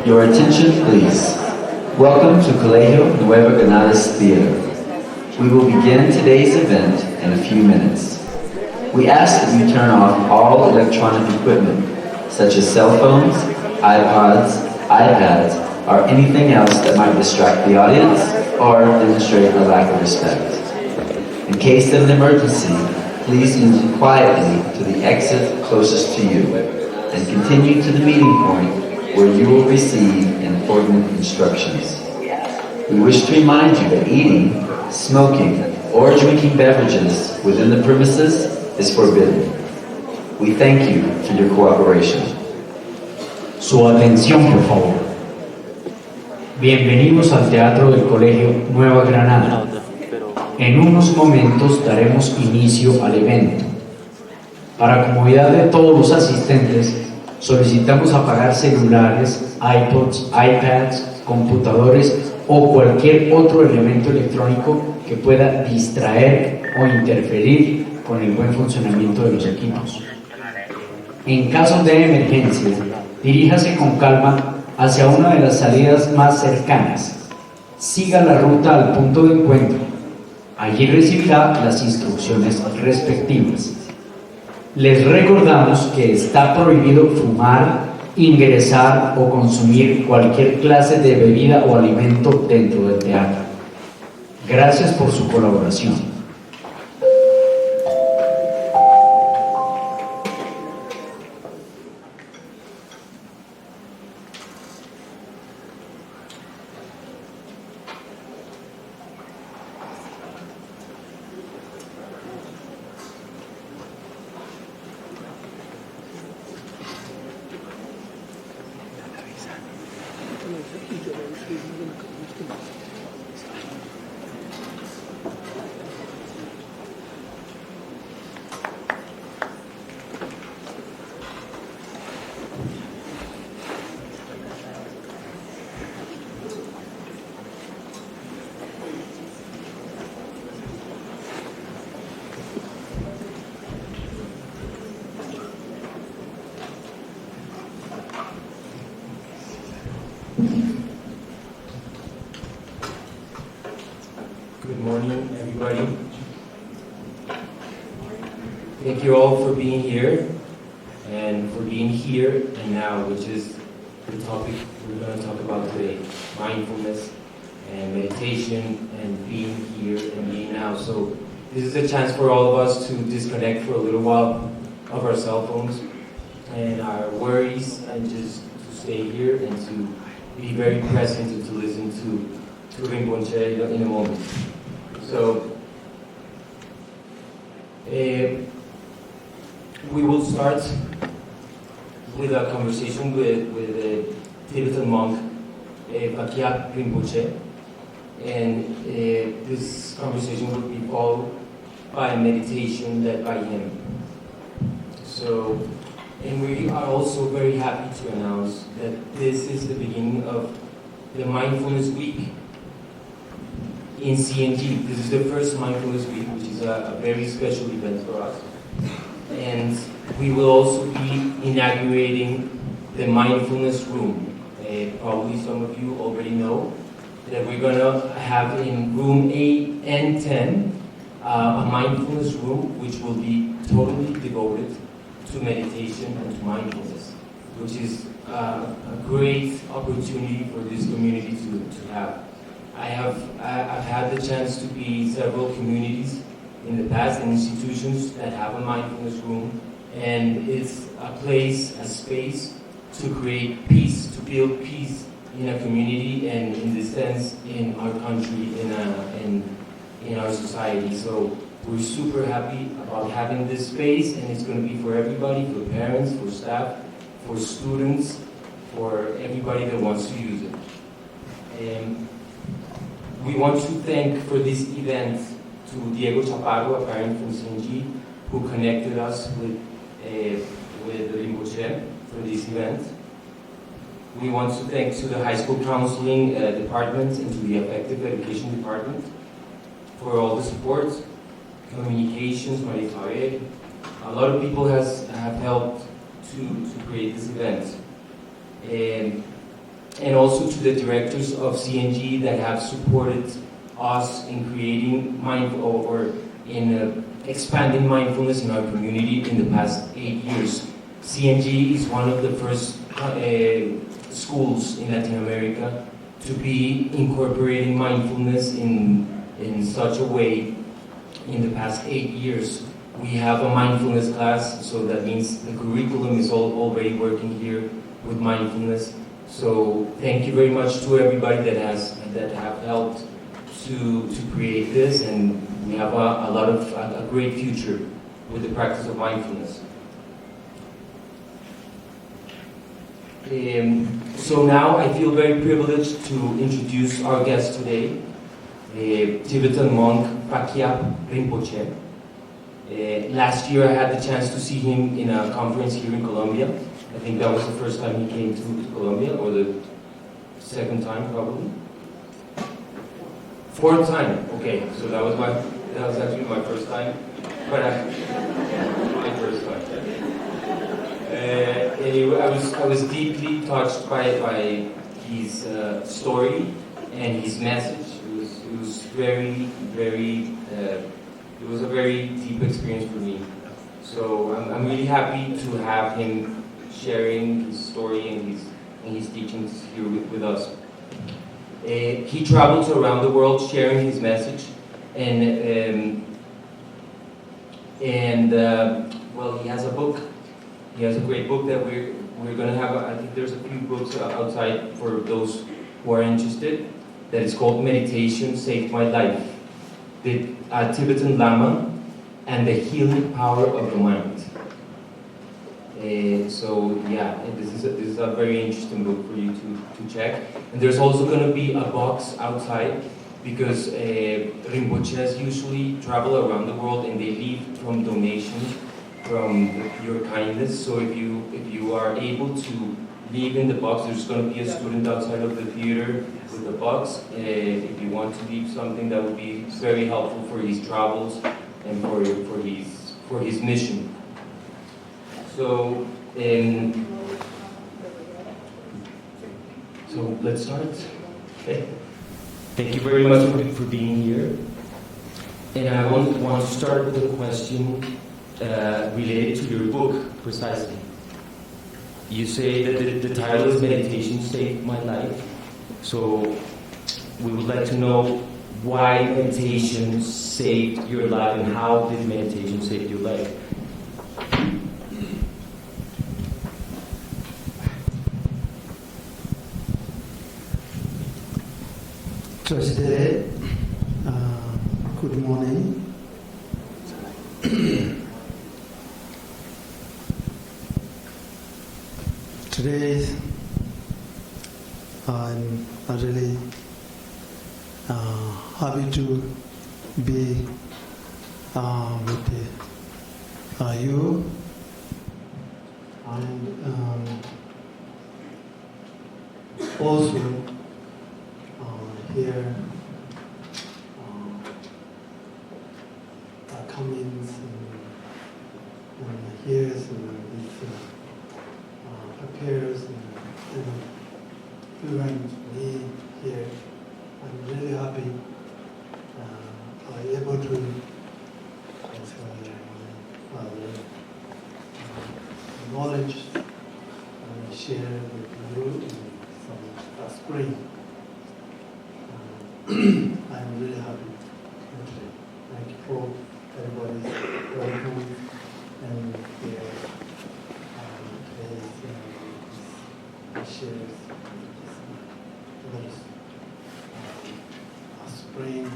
Your attention, please. Welcome to Colegio Nueva Granada's Theater. We will begin today's event in a few minutes. We ask that you turn off all electronic equipment, such as cell phones, iPods, iPads, or anything else that might distract the audience or demonstrate a lack of respect. In case of an emergency, please move quietly to the exit closest to you and continue to the meeting point where you will receive important instructions. We wish to remind you that eating, smoking, or drinking beverages within the premises is forbidden. We thank you for your cooperation. Su atención, por favor. Bienvenidos al Teatro del Colegio Nueva Granada. En unos momentos daremos inicio al evento. Para comodidad de todos los asistentes, solicitamos apagar celulares, iPods, iPads, computadores o cualquier otro elemento electrónico que pueda distraer o interferir con el buen funcionamiento de los equipos. En casos de emergencia, diríjase con calma hacia una de las salidas más cercanas. Siga la ruta al punto de encuentro. Allí recibirá las instrucciones respectivas. Les recordamos que está prohibido fumar, ingresar o consumir cualquier clase de bebida o alimento dentro del teatro. Gracias por su colaboración. Good morning, everybody. Thank you all for being here and for being here and now, which is the topic we're going to talk about today, mindfulness and meditation and being here and being now. So this is a chance for all of us to disconnect for a little while of our cell phones and our worries and just to stay here and to be very present and to listen to Rinpoche in a moment. So, we will start with a conversation with the Tibetan monk, Pakyat Rinpoche, and this conversation will be followed by a meditation led by him. So, and we are also very happy to announce that this is the beginning of the Mindfulness Week in CNG. This is the first Mindfulness Week, which is a very special event for us. And we will also be inaugurating the Mindfulness Room. Probably some of you already know that we're going to have in room 8 and 10 a mindfulness room which will be totally devoted to meditation and to mindfulness, which is a great opportunity for this community to have. I've had the chance to be several communities in the past and institutions that have a mindfulness room, and it's a place, a space to create peace, to build peace in a community and in this sense in our country, in our society. So we're super happy about having this space, and it's going to be for everybody, for parents, for staff, for students, for everybody that wants to use it. And we want to thank for this event to Diego Chaparro, a parent from CNG, who connected us with Rinpoche for this event. We want to thank to the high school counseling department and to the effective education department for all the support, communications, Maria Javier. A lot of people have helped to create this event. And and also to the directors of CNG that have supported us in creating expanding mindfulness in our community in the past 8 years. CNG is one of the first schools in Latin America to be incorporating mindfulness in such a way in the past 8 years. We have a mindfulness class, so that means the curriculum is already working here with mindfulness. So thank you very much to everybody that have helped to create this, and we have a great future with the practice of mindfulness. So now I feel very privileged to introduce our guest today, Tibetan monk Pakyap Rinpoche. Last year I had the chance to see him in a conference here in Colombia. I think that was the first time he came to Colombia, or the second time probably. Fourth time, okay, so that was actually my first time, but my first time. Anyway, I was deeply touched by his story and his message. It was very, it was a very deep experience for me. So I'm really happy to have him sharing his story and his teachings here with us. He travels around the world sharing his message, and well, he has a book. He has a great book that we're going to have. I think there's a few books outside for those who are interested. That is called "Meditation Saved My Life," the Tibetan Lama and the Healing Power of the Mind. So yeah, this is a very interesting book for you to check. And there's also going to be a box outside, because Rinpoches usually travel around the world and they leave from donations from your kindness. So if you are able to leave in the box, there's going to be a student outside of the theater with the box. If you want to leave something, that would be very helpful for his travels and for his mission. So let's start. Okay. Thank you very much for being here. And I want to start with a question related to your book, precisely. You say that the title is "Meditation Saved My Life." So we would like to know why meditation saved your life, and how did meditation save your life? Today, good morning. Today, I'm really happy to be with you, and also hear comments and hears and prepares and fluent me here. I'm really happy able to knowledge share with you from spring. I'm really happy today. Thank you for everybody's welcome and today's shares spring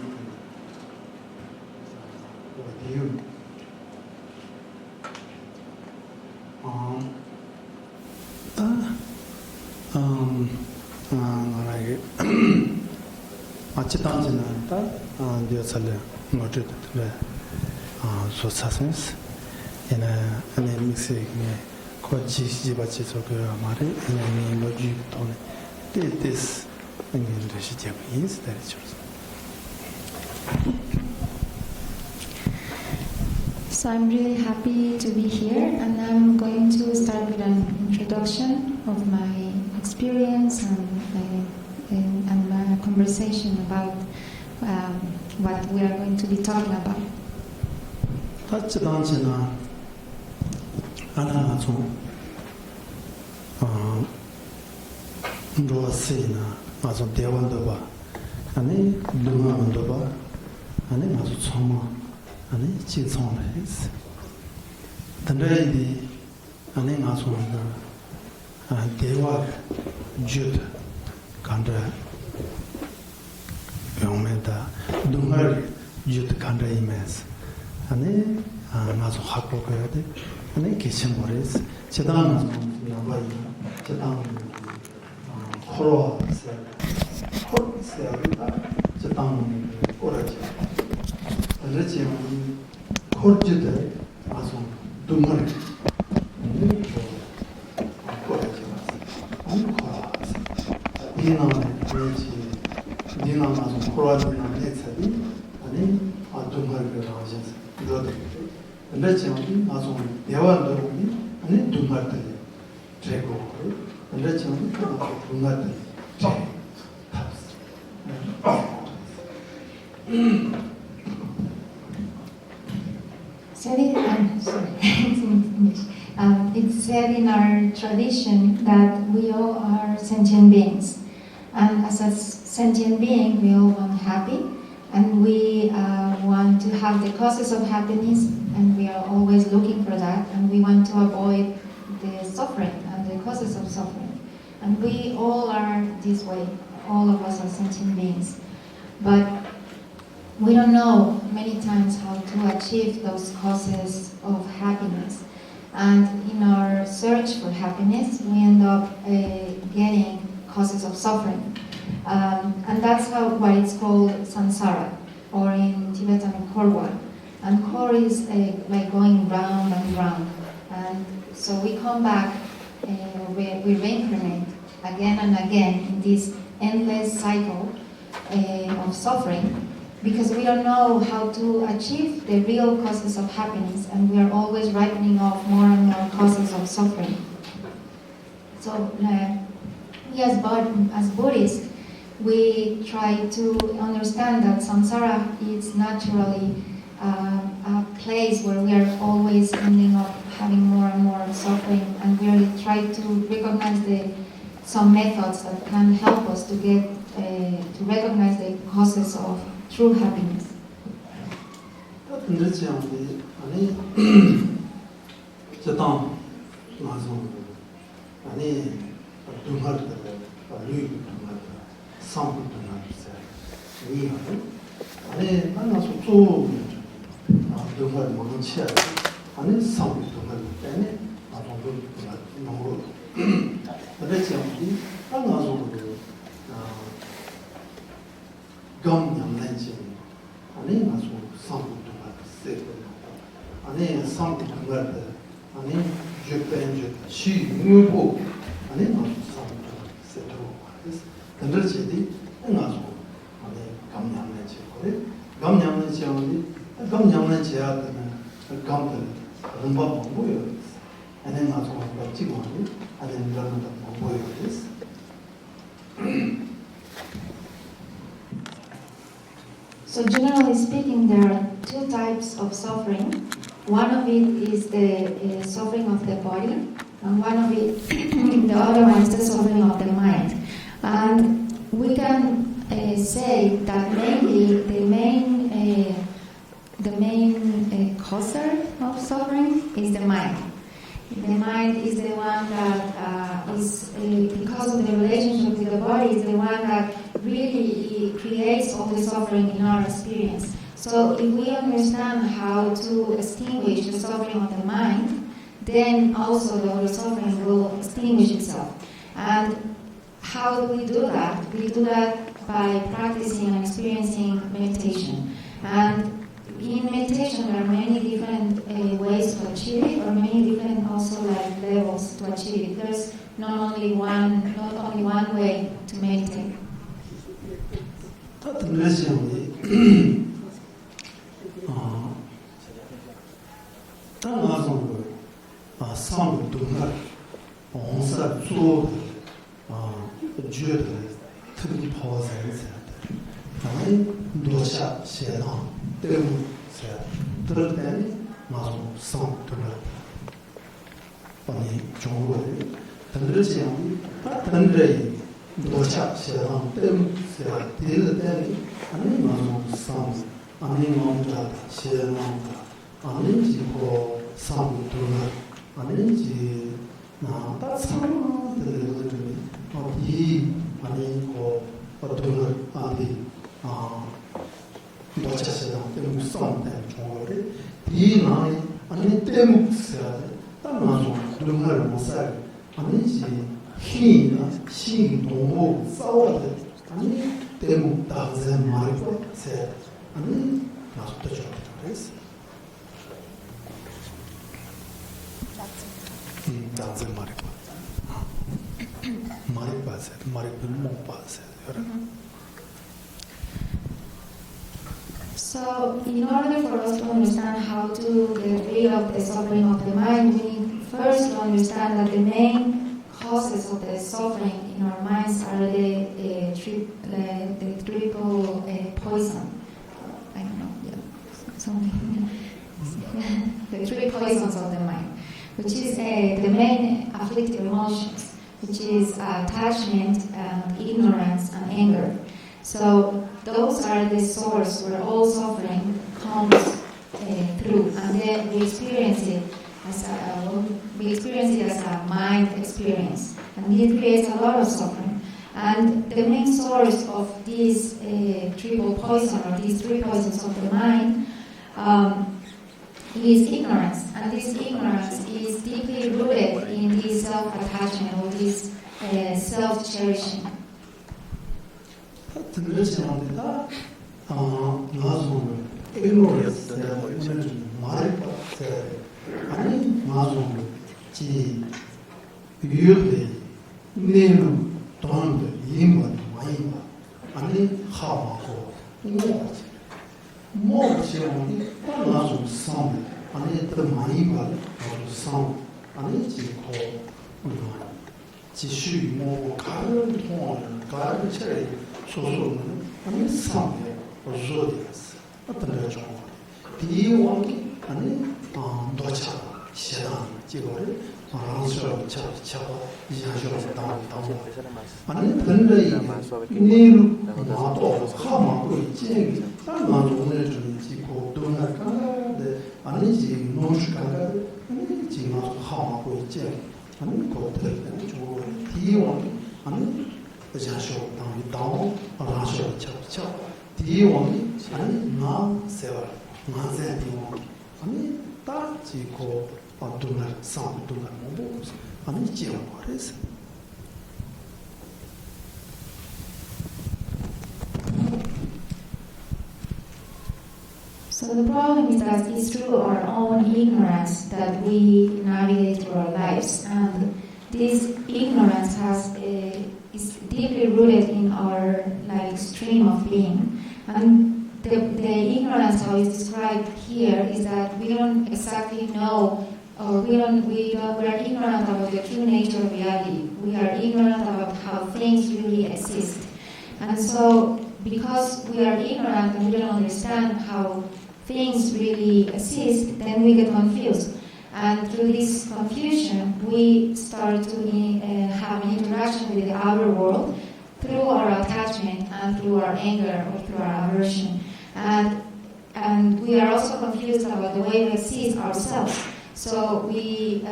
with you. 아치단지나다 디어살레 모트드레 소사센스 에나 아네 믹스에 코치 지바치 소그 마레 에나니 로지 토네 데스 엔겐데 시제브 인스타레 So I'm really happy to be here, and I'm going to start with an introduction of my experience and my conversation about what we are going to be talking about. Dewa Jud Kandra Yomeda Dungar Jud Kandra Imes Ane Nazo Hakoyade Ane Kitchen Boris Chedan Yabai Chedan Koro Chedan Oraji Rechiam Korjude Mazo Dungar It's said in our tradition that we all are sentient beings, and as a sentient being we all want happy, and we want to have the causes of happiness, and we are always looking for that, and we want to avoid the suffering and the causes of suffering, and we all are this way. All of us are sentient beings, but we don't know many times how to achieve those causes of happiness. And in our search for happiness, we end up getting causes of suffering. And that's what it's called samsara, or in Tibetan, korwa. And kor is like going round and round. And so we come back, we reincarnate again and again in this endless cycle of suffering, because we don't know how to achieve the real causes of happiness, and we are always writing off more and more causes of suffering. So we as Buddhists, we try to understand that samsara is naturally a place where we are always ending up having more and more suffering, and we try to recognize some methods that can help us to get to recognize the causes of true happiness. So generally speaking, there are two types of suffering. One of it is the suffering of the body, and one of it, the other one is the suffering of the mind. And we can say that mainly the main causer of suffering is the mind. The mind is the one that is, because of the relationship with the body, is the one that really creates all the suffering in our experience. So if we understand how to extinguish the suffering of the mind, then also the suffering will extinguish itself. And how do we do that? We do that by practicing and experiencing meditation. And in meditation, there are many different ways to achieve it, or many different also like levels to achieve it. There's not only one way to meditate. 당나서 상을 두나 온사 조 주의 특히 파워센스 아니 도샤 시에나 때문에 들을 때는 마음 상 두나 아니 종고를 던들지 않고 던들이 도샤 시에나 때문에 들을 때는 아니 마음 상 아니 마음다 시에나 아니 지고 상 두나 아니 지 나다 상들을 이 아니 고 어떤 아니 도착시장 때문에 싸움된 종어를 이 나이 아니 때문에 땅나서 눈을 못 살 아니지 힘이나 신 동호 싸워야 아니 때문에 다른 말고 세 아니 나서도 좀 그랬어 다른 말고 말이 빠져 말이 못 빠져 So, in order for us to understand how to get rid of the suffering of the mind, we need first to understand that the main causes of the suffering in our minds are the triple poison. I don't know, something. The three poisons of the mind, which is the main afflictive emotions, which is attachment, ignorance, and anger. So those are the source where all suffering comes through, and then we experience it as a mind experience, and it creates a lot of suffering. And the main source of this triple poison, or these three poisons of the mind, is ignorance, and this ignorance is deeply rooted in this self-attachment or this self-cherishing. 들으시는데다 나중에 ignorance 말과 아니 나중에 지 유효돼 내는 돈도 이만 많이 아니 하고 뭐 지금 나중 상 아니 더 많이 봐 상 아니 지고 지슈 뭐 가는 돈 가는 차례 소소는 아니 상에 어조디스 어떤 종 디원기 아니 도차 시장 지고를 알아서 잡아 이야기를 다음 아니 근데 니루 나도 하마고 있지 나도 오늘 좀 지고 돈을 가는데 아니지 노슈가가 아니 지금 하마고 있지 아니 그것들 좀 디원기 아니 자쇼 당이 다오 라쇼 쳐 디원이 아니 나 세월 나제 디원 아니 다 지고 어두나 상두나 뭐 아니 지어 버렸어 So the problem is that it's through our own ignorance that we navigate through our lives, and this ignorance is deeply rooted in our stream of being. And the ignorance, how it's described here, is that we don't exactly know, or we are ignorant about the true nature of reality. We are ignorant about how things really exist. And so, because we are ignorant and we don't understand how things really exist, then we get confused. And through this confusion, we start to have an interaction with the outer world through our attachment and through our anger or through our aversion. And we are also confused about the way we exist ourselves. So we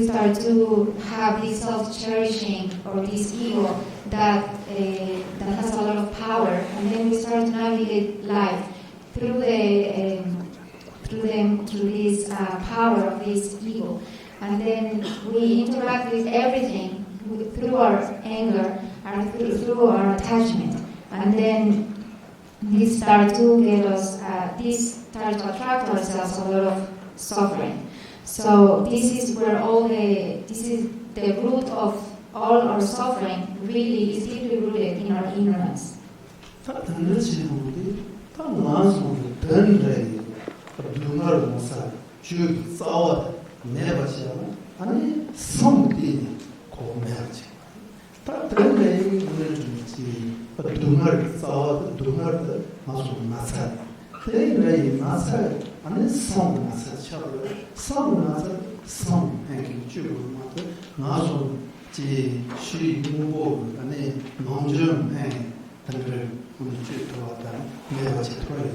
start to have this self-cherishing or this ego that has a lot of power, and then we start to navigate life through this power of this ego, and then we interact with everything through our anger and through our attachment, and then this starts to get us. This starts to attract ourselves a lot of suffering. So this is where this is the root of all our suffering. Really, is deeply rooted in our ignorance. 주 싸워다 내버지하고 아니 성비니 고매하지 다 들으면 오늘 좀 있지 동을 싸워도 동을 마주 마사 그래야 마사 아니 성 마사 쳐도 성 마사 성 행기 주로 마주 지 쉬고 아니 농좀 해 단들 우리 주 들어왔다 내버지 토요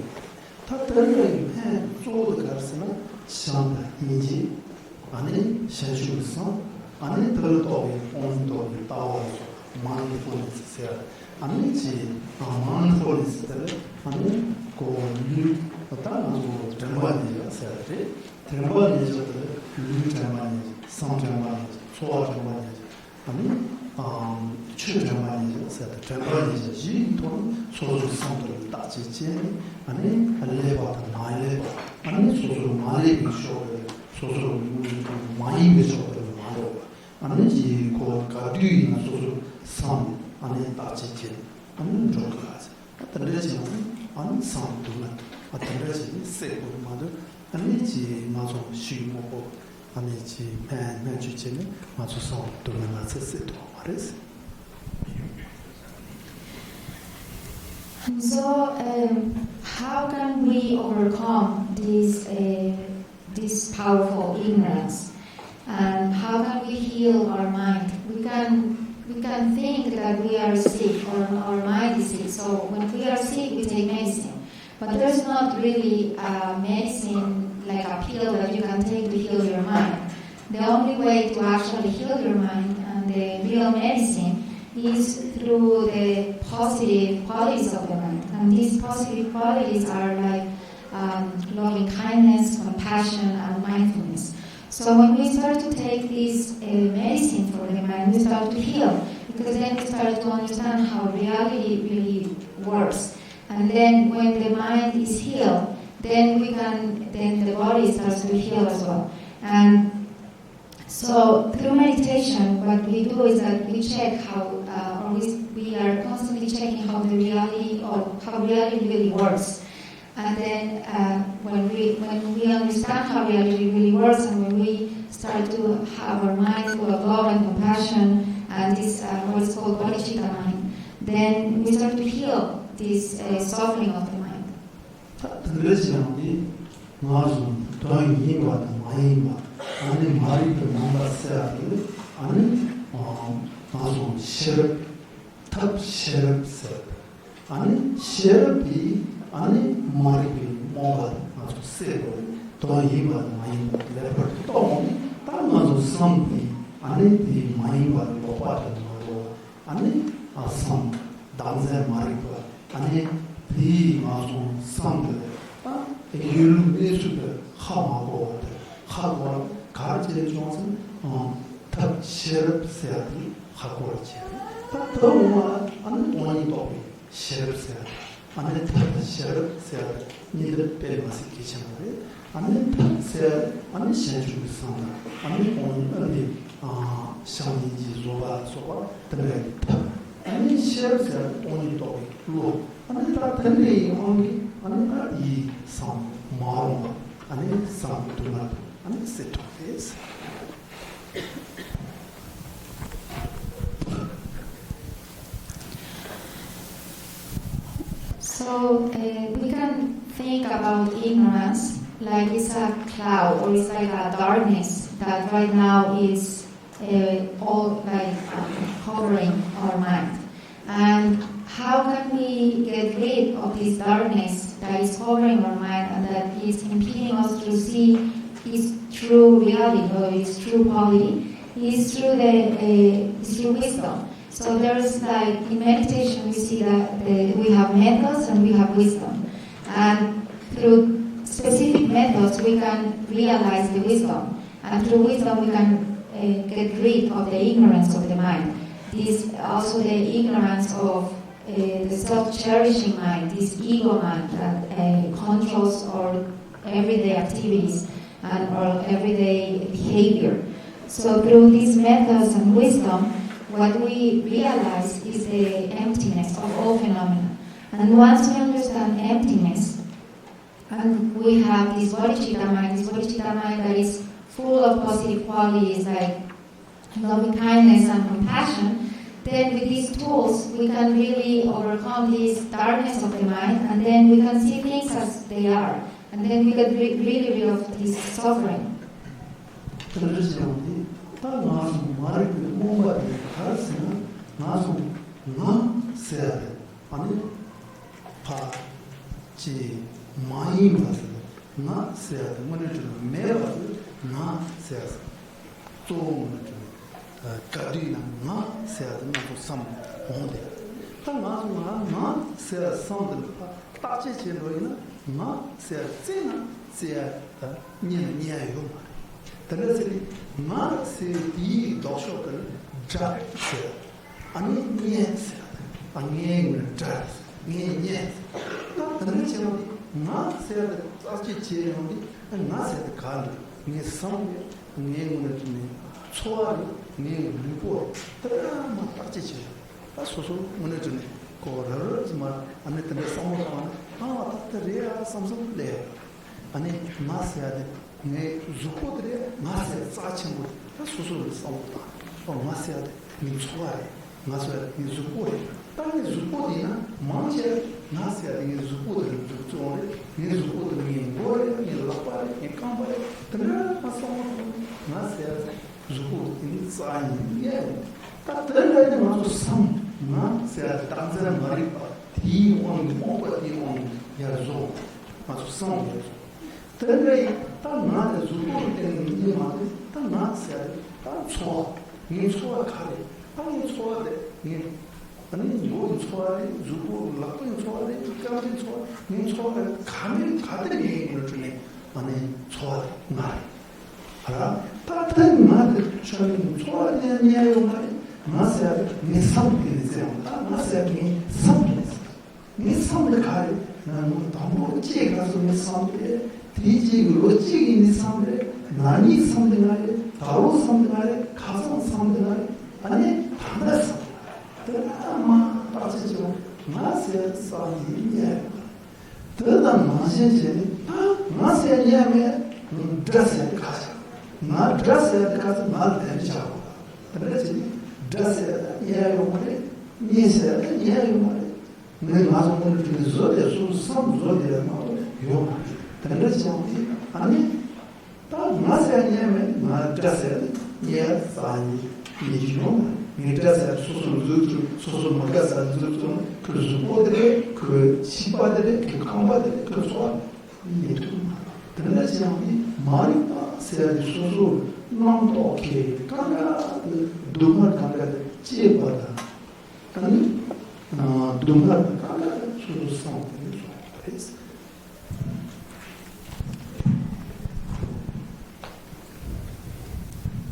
다 들으면 해 쪼도 가르스나 시험다 인지 아니 현실성 아니 들어도 온도 따와서 mindfulness 해야 아니 지 mindfulness를 아니 고유 어떤 거 정말이야 세야지 정말이죠 정말이 성정말이 소화정말이 아니 최정말이죠 세야 정말이죠 지돈 소주 성도를 따지지 아니 알레바다 나일레 아니 소주 말이 쇼를 소주 많이 배워도 말로 아니지 그 가두이나 소주 성 아니 따지지 아니 좋아하지 어떤지 아니 성도는 어떤지 세고 말도 아니지 맞아 쉬고 아니지 맨 주제는 맞아 성도는 맞아 세도 말이지. And so, how can we overcome this powerful ignorance? And how can we heal our mind? We can think that we are sick or our mind is sick. So when we are sick, we take medicine. But there's not really a medicine like a pill that you can take to heal your mind. The only way to actually heal your mind and the real medicine is through the positive qualities of the mind. And these positive qualities are like loving kindness, compassion, and mindfulness. So when we start to take this medicine for the mind, we start to heal, because then we start to understand how reality really works. And then when the mind is healed, then the body starts to heal as well. And so through meditation, what we do is that we check we are constantly checking how reality really works. And then when we understand how reality really works, and when we start to have our mind full of love and compassion, and this what is called bodhicitta mind, then we start to heal this suffering of the mind. 아니 말이 그 뭔가서야 아니 아주 셰럽 탑 셰럽서 아니 셰럽이 아니 말이 뭔가 아주 세고 또 이마 많이 레퍼 또 다른 아주 성비 아니 이 마이가 뭐하든 뭐 아니 아성 단세 말이고 아니 이 아주 성들 아 이율에서도 하고 하고 가르치는 중에서는 탑 셰럽세야지 하고 있지. 더 뭐가 안 원이 또 셰럽세야. 안에 탑 셰럽세야. 니들 빼면서 계시는데 안에 탑세 안에 신주를 상다. 안에 원이 샤니지 소바 때문에 탑 안에 셰럽세야 원이 또 로. 안에 다 때문에 원이 안에 다이상 마음 안에 상도나 안에 세토페스. So we can think about ignorance like it's a cloud, or it's like a darkness that right now is all like covering our mind. And how can we get rid of this darkness that is covering our mind and that is impeding us to see its true reality or its true quality? Is through wisdom. So there's like in meditation we see that we have methods and we have wisdom, and through specific methods we can realize the wisdom, and through wisdom we can get rid of the ignorance of the mind. This also the ignorance of the self-cherishing mind, this ego mind that controls our everyday activities and our everyday behavior. So through these methods and wisdom, what we realize is the emptiness of all phenomena. And once we understand emptiness, and we have this bodhicitta mind a mind that is full of positive qualities like loving kindness and compassion, then with these tools we can really overcome this darkness of the mind, and then we can see things as they are, and then we get really rid of this suffering.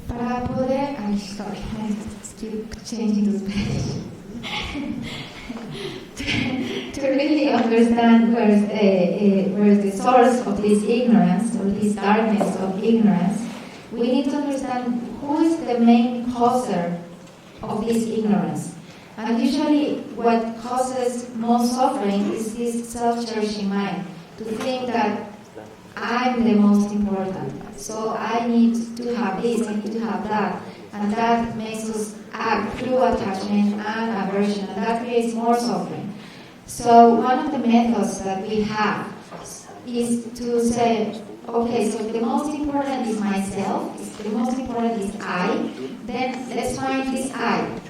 Para poder, sorry, I keep changing the Spanish. to really understand where's the source of this ignorance or this darkness of ignorance, we need to understand who is the main causer of this ignorance. And usually what causes most suffering is this self-cherishing mind, to think that I'm the most important, so I need to have this, I need to have that, and that makes us act through attachment and aversion, and that creates more suffering. So one of the methods that we have is to say, okay, so the most important is myself, the most important is I, then let's find this I.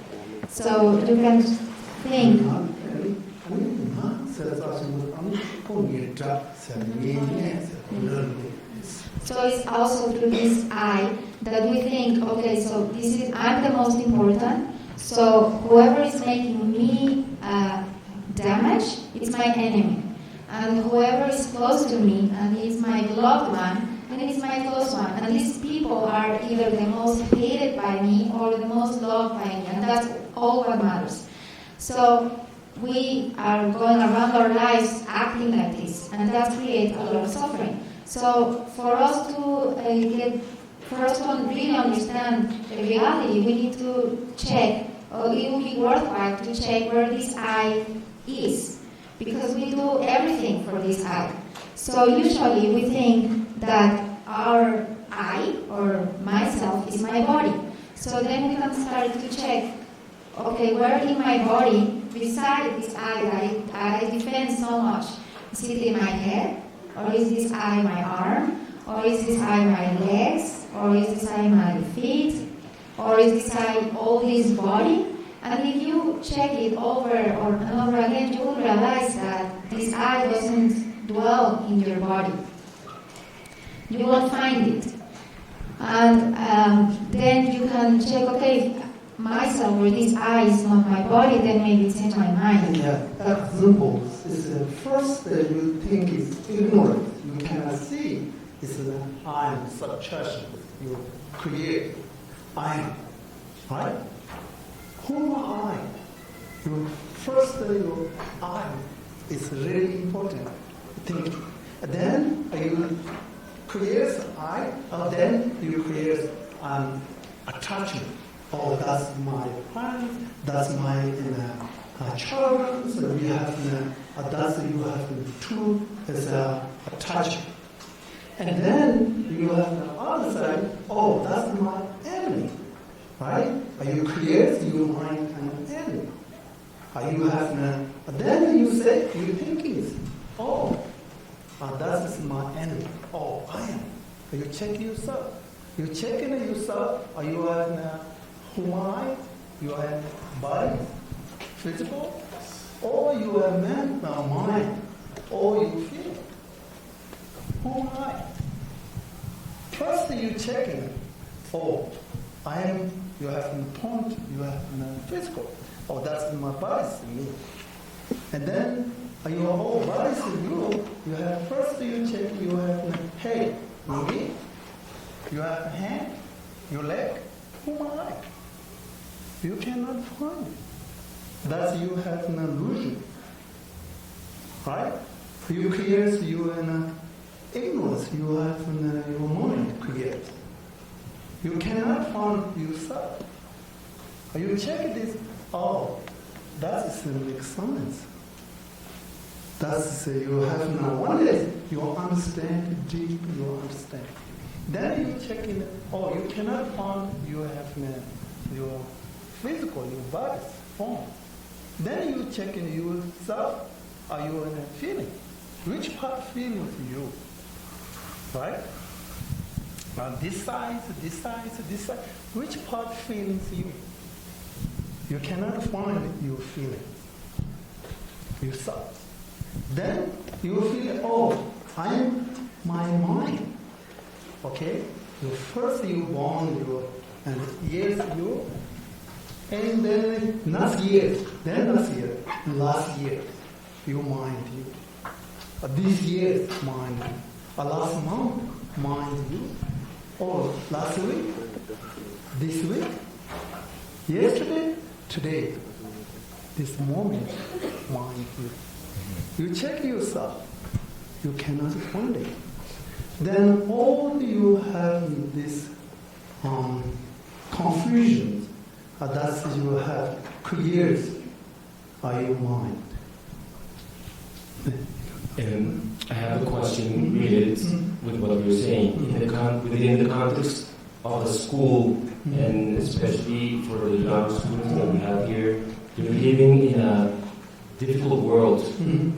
So you can think. So it's also through this I that we think, okay, so this is, I'm the most important, so whoever is making me damage, it's my enemy. And whoever is close to me and is my beloved one, and it's my close one. And these people are either the most hated by me or the most loved by me, and that's all what matters. So we are going around our lives acting like this, and that creates a lot of suffering. So for us to really understand the reality, we need to check, or it will be worthwhile to check where this I is, because we do everything for this I. So usually we think that our I or myself is my body. So then we can start to check, okay, where in my body, beside this I that I defend so much, is it in my head? Or is this I my arm? Or is this I my legs? Or is this I my feet? Or is this I all this body? And if you check it over and over again, you will realize that this I doesn't dwell in your body. You will find it. And then you can check, okay, myself or this I is not my body, then maybe it's in my mind. Yeah, examples is first you think is ignorant. You cannot see. It's the I am subtraction. You create I am, right? Who am I? Your first your I is really important. Think. And then you create I, and then you create attachment. Oh, that's my parents, that's my children, so we have, that's you have two as attachment. And then you have the other side, oh, that's my enemy, right? You create your mind an enemy. You have, then you say, you think is, oh, that is my enemy. Oh, I am. You check yourself. You check in yourself, are you who am I? You are body, physical, or you are mind, or you feel. Who am I? First you check in. Oh, I am, you have a point, you have a physical. Oh, that's my body, me. And then your whole body is you. You have, first you check, you have a head, me. You have a hand, your leg. Who am I? You cannot find it. That's you have an illusion. Right? You create you an ignorance, you have your mind create. You cannot find yourself. You check this, oh, that is make sense. That's you have now one is you understand deep, you understand. Then you check in, oh, you cannot find you have your physical, your body's form. Then you check in yourself, are you in a feeling? Which part feeling for you? Right? Now this side, this side, this side. Which part feelings you? You cannot find your feeling. Yourself. Then you feel, oh, I am my mind. Okay? You first you born you and yes you and then next year, then next year, last year, you mind you. This year mind you. Last month mind you. Or last week, this week, yesterday, today, this moment mind you. You check yourself, you cannot find it. Then all you have this confusion that you have creates by your mind. I have a question related with what you're saying. Within the context of the school, and especially for the young students that we have here, they're living in a difficult world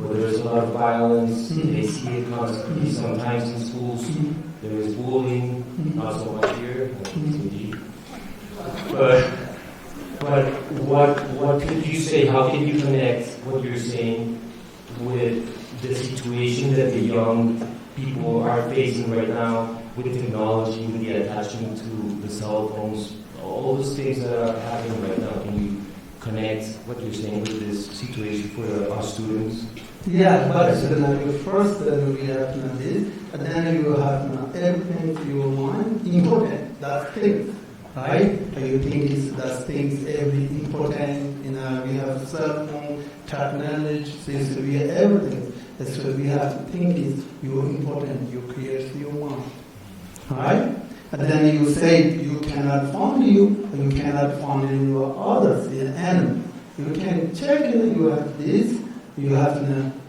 where there's a lot of violence. They see it constantly. Sometimes in schools there is bullying, not so much here, indeed. But what could you say? How can you connect what you're saying with the situation that the young people are facing right now with technology, with the attachment to the cell phones, all those things that are happening right now? Can you connect what you're saying with this situation for our students? Yeah, but first we have this, and then you have everything to your mind important. That's things, right? You think that things every important. We have cell phone, technology, since we have everything. So we have to think is you important. You create your mind, right? And then you say you cannot find you cannot find in your others, in animal. You can check in, you have this, you have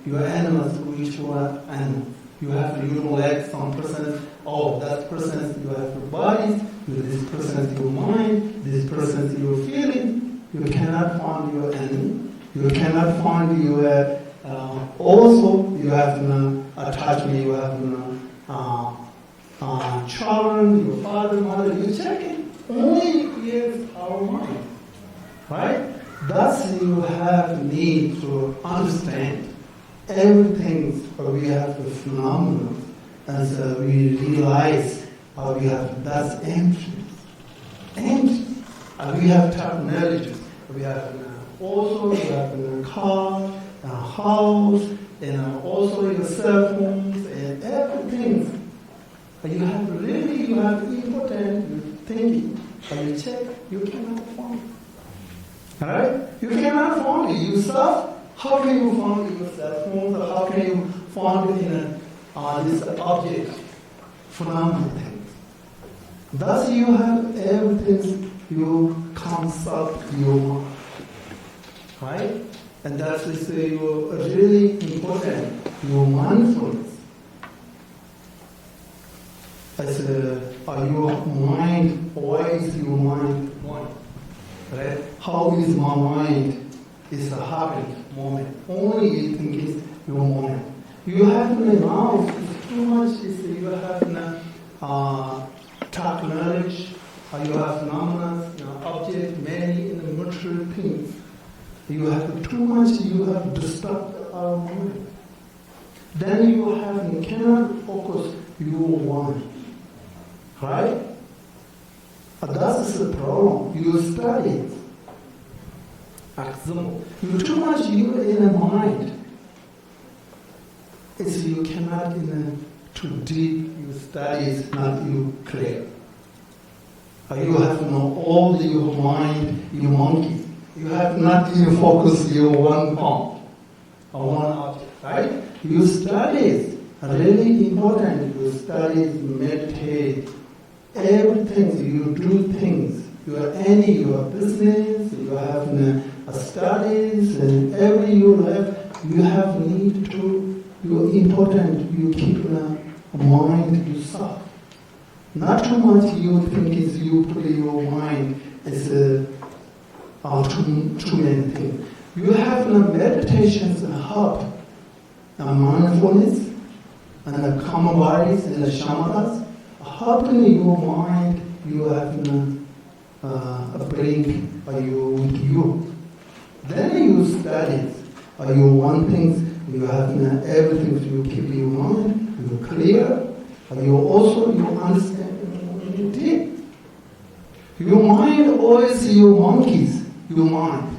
your animals, which one animal. You have your leg, some person oh, that person you have your body, this person your mind, this person your feeling. You cannot find your enemy. You cannot find your, also you have no attachment, you have no children, your father, mother, you check it. Only is our mind. Right? Thus you have need to understand everything we have the phenomenon as we realize how we have that's empty. Empty. We have technology. We have also we have a car, a house, and also your cell phones and everything. You have really, you have important thinking. But you check, you cannot find it. Alright? You cannot find it yourself. How can you find it yourself? How can you find it in this object? Phenomenal things. Thus you have everything you consult your mind. Right? And that is really important, your mindfulness. As your mind, why is your mind one? Right? How is my mind is a happy moment. Only you think is your moment. You have now, too much is you have talk knowledge, you have phenomena, object, many in the material things. You have too much, you have disturbed our mind. Then you cannot focus your mind. Right? That's the problem. You study. Example. You too much you in the mind. It's you cannot too deep. You study is not you clear. You have all your mind, your monkey. You have not even focus your one point or one object. Right? You study is really important. You study, meditate. Everything you do things. You have business, you have studies, and every you have need to. You important. You keep mind yourself. Not too much. You think is you put your mind is too many things. You have meditations and help, mindfulness, and the common bodies and the shamanas. Helping your mind, you have a break you with you. Then you study. You want things, you have everything you keep your mind, you clear. You also you understand deep. Your mind always your monkeys, your mind.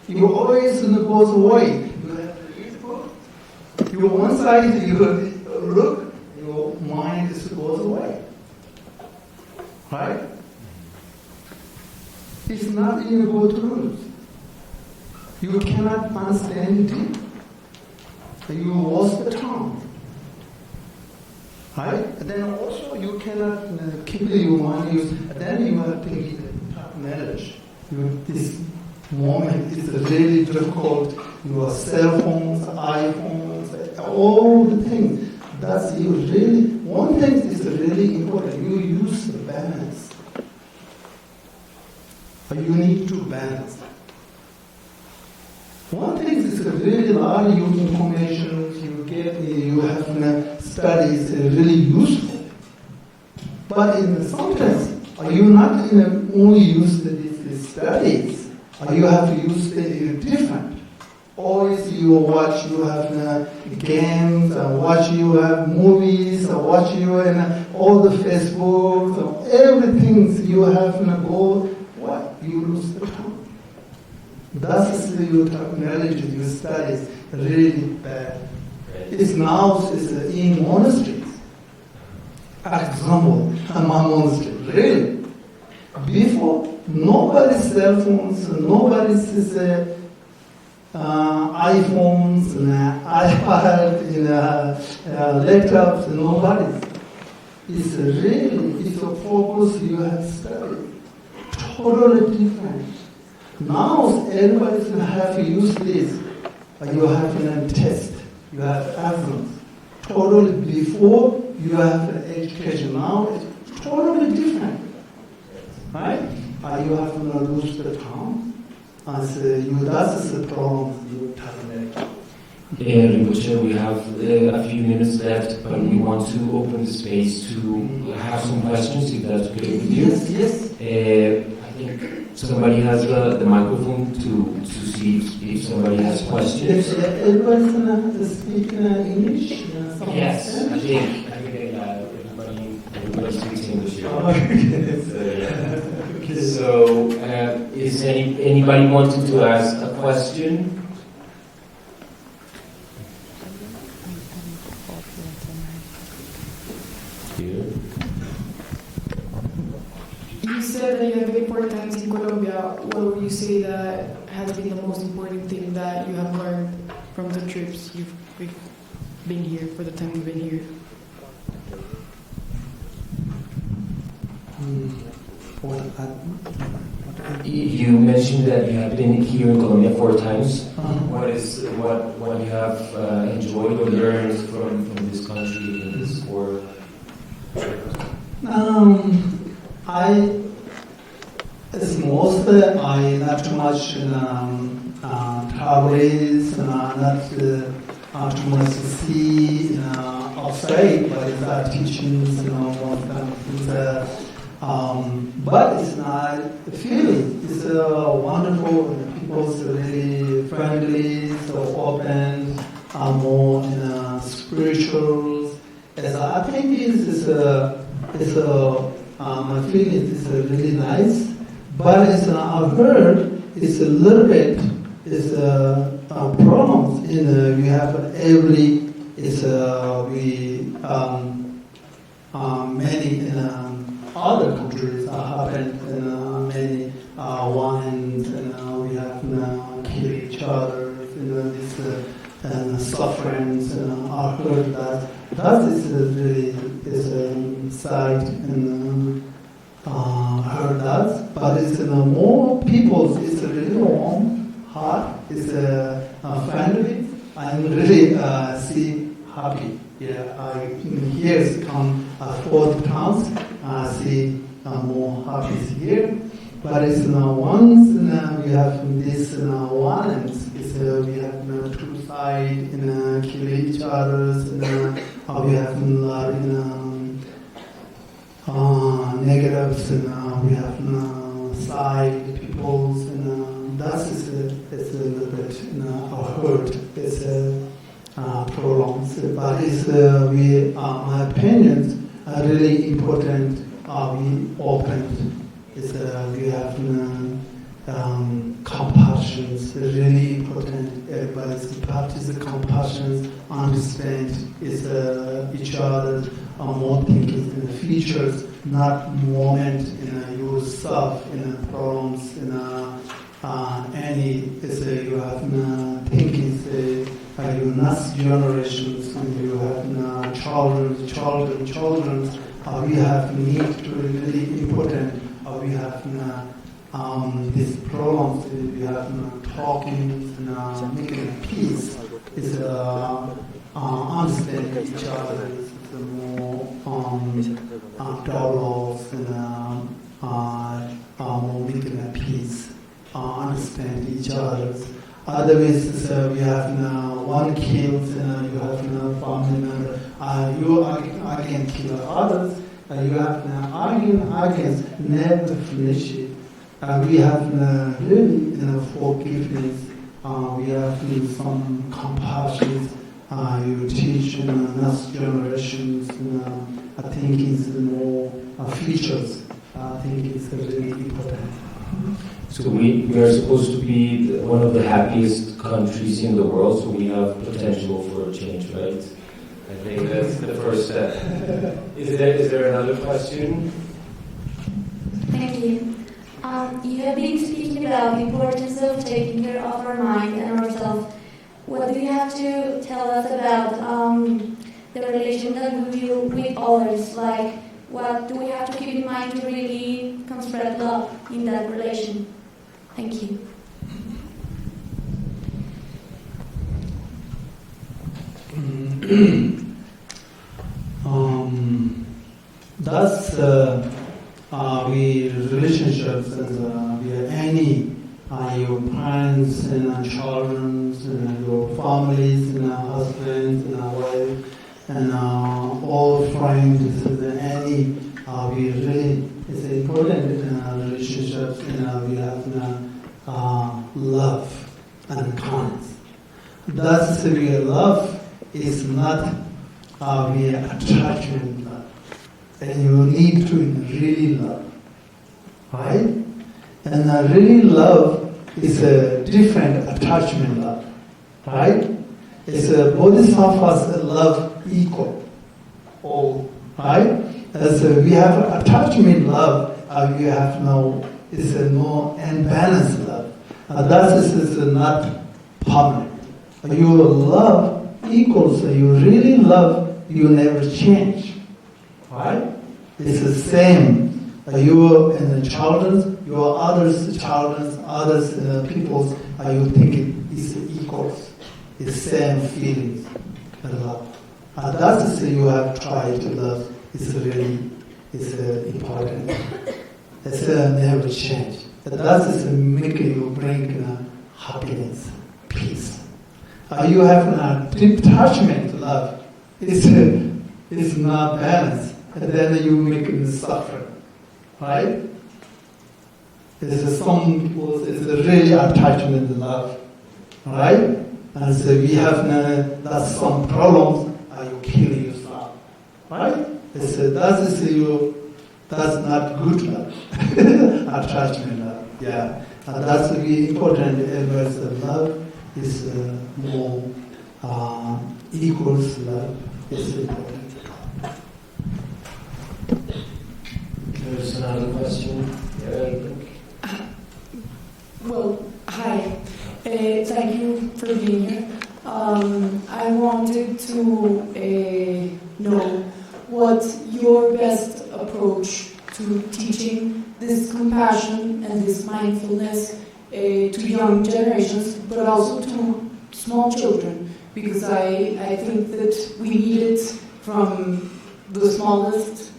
You always goes away. You have to read book. You one side you look, your mind goes away. Right? It's not even go through. You cannot understand it. You lost the time. Right? And then also you cannot keep your mind. Then you have to manage. This moment is really difficult. Your cell phones, iPhones, all the things. That's you really, one thing is really important. You use the balance. You need to balance. One thing is really a lot of information you get, you have studies really useful. But sometimes you not only use these studies, you have to use it different. Always you watch, you have games, watch you have movies, watch you all the Facebook, everything you have go. What you lose the time. That's your technology, your studies really bad. It's now in monasteries. Example, my monastery, really. Before, nobody's cell phones, nobody's iPhones, iPad, laptops, nobody. It's really, it's a focus you have studied. Totally different. Now everybody's going to have to use this. You have to test. You have evidence. Totally before you have education now, it's totally different, right? You have to lose the time, and that's the problem you terminate. Rinpoche, we have a few minutes left, but we want to open the space to have some questions, if that's okay with you. Yes. I think somebody has the microphone to see if somebody has questions. Everybody's going to speak English? Yes, I think everybody speaks English here. So, is anybody wanting to ask a question? You said that you have been 4 times in Colombia. What would you say that has been the most important thing that you have learned from the trips you've been here, for the time you've been here? You mentioned that you have been here in Colombia 4 times. What you have enjoyed or learned from this country in this 4 trips? It's mostly I not too much travelers, not too much to see outside, but it's teachings, one kind of things. But it's not a feeling. It's wonderful. People's really friendly, so open, more spiritual. As I think my feeling is really nice. But it's I've heard it's a little bit problems in we have every many other countries happened many wines and we have kill each other this sufferings I heard that is really sad and heard that, but it's more people. It's really warm, hot. It's friendly. I'm really happy. Yeah, I here come 4 times. I see more happy here. But it's once we have this violence. It's we have 2 sides kill each other. We have negatives and we have side peoples and that's it's a little bit hurt. It's prolonged, but it's my opinions are really important. We open. It's we have compassion. It's really important. Everybody's practice the compassion, understand is each other. More thinking in the features, not moment in yourself in problems in any. You have thinking. You next generations and you have children. We have need to really important. We have these problems. We have talking and making peace. Is understand each other. More dialogues and more making a peace, understand each other. Otherwise, we have one kills and you have family member. You again kill others. You have against never finish it. We have really forgiveness. We have some compassion. You teach next generations. I think it's more features. I think it's really important. So we are supposed to be one of the happiest countries in the world, so we have potential for change, right? I think that's the first step. Is there another question? Thank you. You have been speaking about the importance of taking care of our mind and ourselves. What do you have to tell us about the relation that we will with others? Like, what do we have to keep in mind to really spread love in that relation? Thank you. That's we relationships and we any your parents and children and your families and husbands and wife and all friends and any we really it's important in relationships and we have love and kindness. That's the love is not we attachment love. And you need to really love, right? And really love is a different attachment love, right? It's a bodhisattva's love equal, all, right? As we have attachment love, we have it's a no unbalanced love. That is not permanent. Your love equals, you really love, you never change, right? It's the same. You and the children, your others, children, others peoples, you think it's equals. It's same feelings and love. And that's you have tried to love. It's really important. It's never change. That making you bring happiness, peace. You have a detachment love. It's not balanced. And then you make them suffer, right? It's some people, it's a really attachment love, right? And so we have that's some problems, you kill yourself, right? It's that's not good love, attachment love, yeah. And that's really important. Because love is more equals love. It's important. There's another question here, I think. Well, hi. Thank you for being here. I wanted to know what's your best approach to teaching this compassion and this mindfulness to young generations, but also to small children, because I think that we need it from the smallest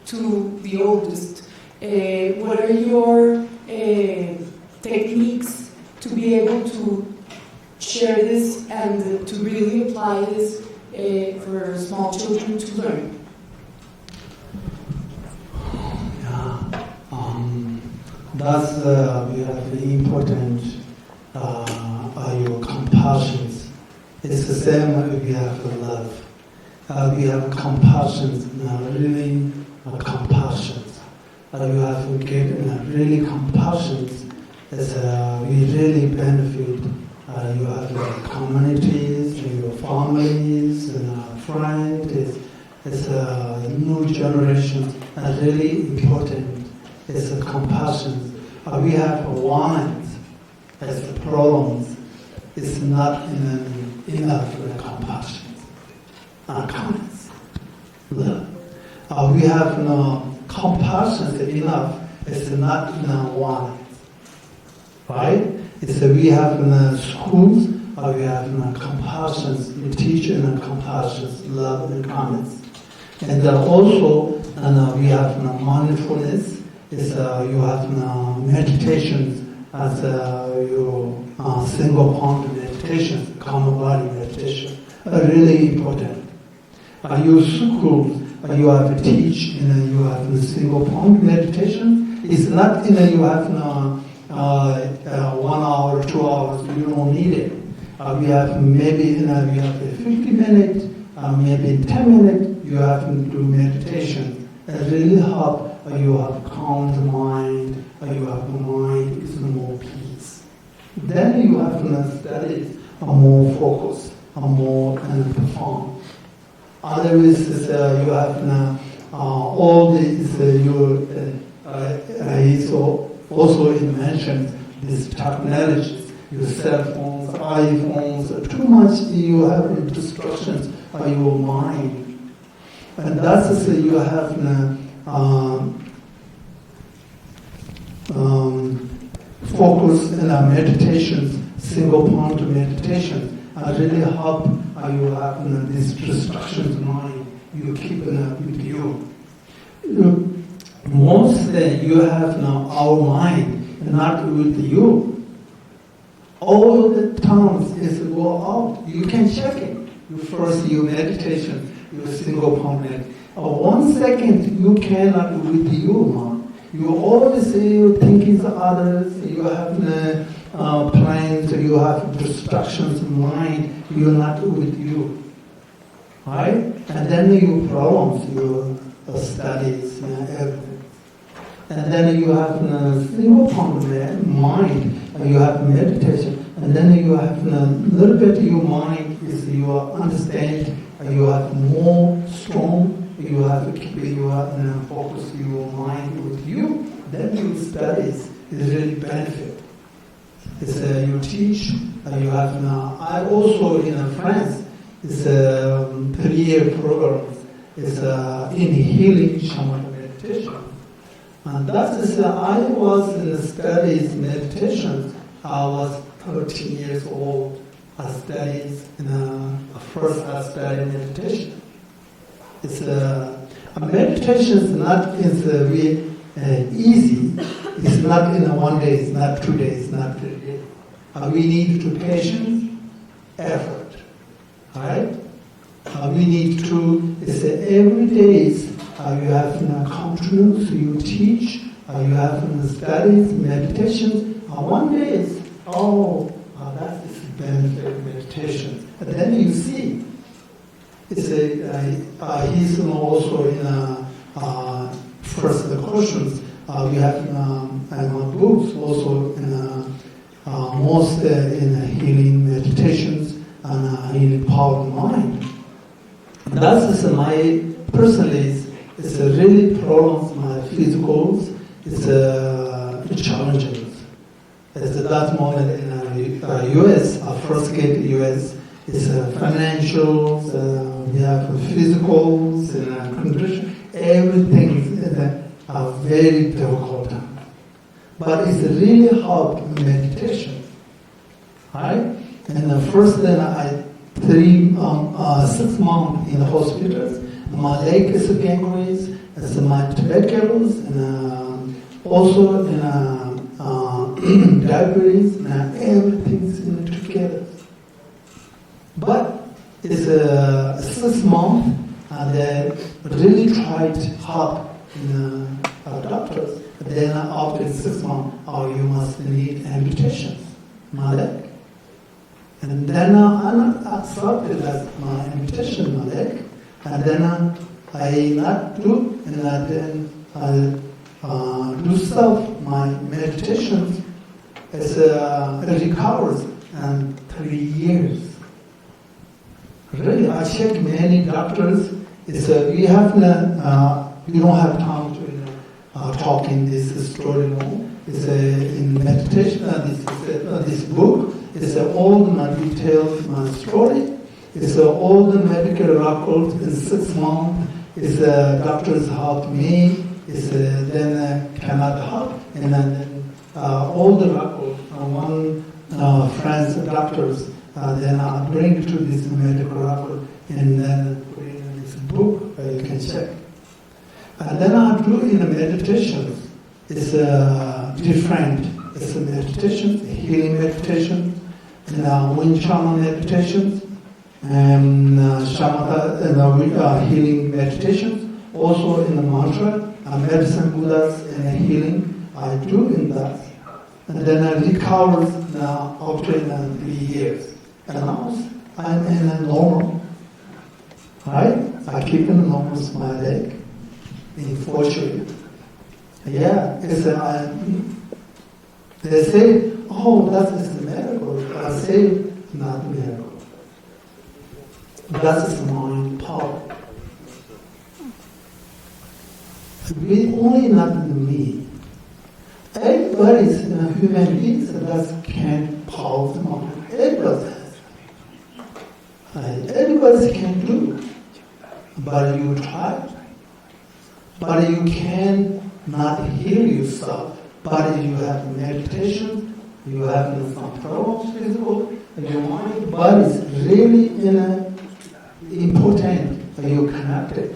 to the oldest. What are your techniques to be able to share this and to really apply this for small children to learn? That's we have the important your compassion. It's the same we have love. We have compassion, really compassion. You have to get really compassion. It's, we really benefit. You have your communities, your families, and friends. It's new generation. Really important. It's a compassion. We have awareness as the problems. It's not enough compassion. Kindness. Love. We have no compassion enough. It's not awareness. Right? It's we have in schools. We have compassion. We teach in compassion, love, and kindness. And also, we have mindfulness. Is you have meditations as your single point meditation, common body meditation, really important. Your schools, you have to teach, you have the single point meditation. It's not you have 1 hour, 2 hours. You don't need it. We have maybe we have 50 minutes, maybe 10 minutes. You have to do meditation. It really help. You have calm the mind, you have the mind is more peace. Then you have to study more focus, more perform. Otherwise, you have all these, also it mentions these technologies, your cell phones, iPhones, too much you have distractions on your mind. And that's you have focus in our meditations, single point meditation, really help you have these distractions in mind. You keep it with you. Mostly you have now our mind, not with you. All the times is go out. You can check it. First, your meditation, your single point. 1 second, you cannot with you, man. You always thinking of others. You have plans. You have distractions in mind. You're not with you, right? And then you problems, your studies, everything. And then you have a single point mind. You have meditation, and then you have a little bit your mind is your understanding. You have more strong. You have to keep your focus your mind with you. Then your studies is really benefit. It's you teach. You have I also in France. It's a 3-year program. It's in healing shaman meditation. And that is, I was in the studies meditation. I was 13 years old. I studied first I studied meditation. It's meditation is not really easy. It's not in 1 day. It's not 2 days. Not 3 days. We need to patience, effort, right? We need to. It's every day. You have continuous, you teach, you have studies, meditations. 1 day is, that is benefit meditation. And then you see, it's he's also in first the questions. We have books also in most in healing meditations and healing power of mind. That's my personally. It's really problems my physicals. It's challenges. It's at that moment in U.S. I first get U.S. It's financials. We have physicals and condition. Everything is a very difficult time. But it's really hard meditation, right? And the first then 6 months in the hospitals. My leg is gangrene, it's my tuberculosis, and also in diabetes, and everything's in together. But it's 6 months, and they really tried hard in doctors. Then after 6 months, you must need amputations, my leg. And then I accepted that my amputation, my leg. And then I not do, and then I do self my meditations. It recovers in 3 years. Really, I check many doctors. We have we don't have time to talk in this story more. It's in meditation. This book. It's all my details, my story. It's all the medical records in 6 months. It's doctors help me. It's then cannot help, and then all the records. One friend's doctors. Then I bring to this medical record, and then put in this book. You can check. And then I do in the meditations. It's different. It's a meditation, healing meditation, and wind channel meditations. And shamatha healing meditations, also in the mantra, medicine Buddhas and healing, I do in that. And then I recover now after 3 years. And now I'm in a normal, right? I keep in normal my leg, in fortune. Yeah, it's they say, that is a miracle. I say, not a miracle. That is mind power. We only not in me. Everybody is human beings that can power the mind. Everybody has. Everybody can do. But you try. But you can not heal yourself. But you have meditation. You have some problems physical. Your mind, body is really in a important. You connected.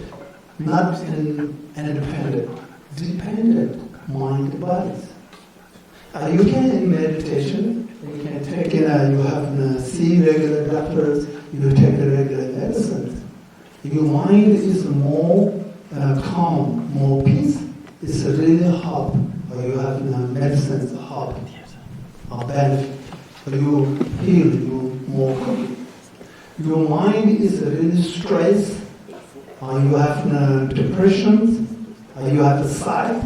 not independent, dependent mind bodies. You can in meditation, you can take it, you have to see regular doctors, you take the regular medicine. Your mind is more calm, more peace. It's really help. You have medicines help, benefit. You heal, you more quickly. Your mind is really stressed. You have depression. You have sight,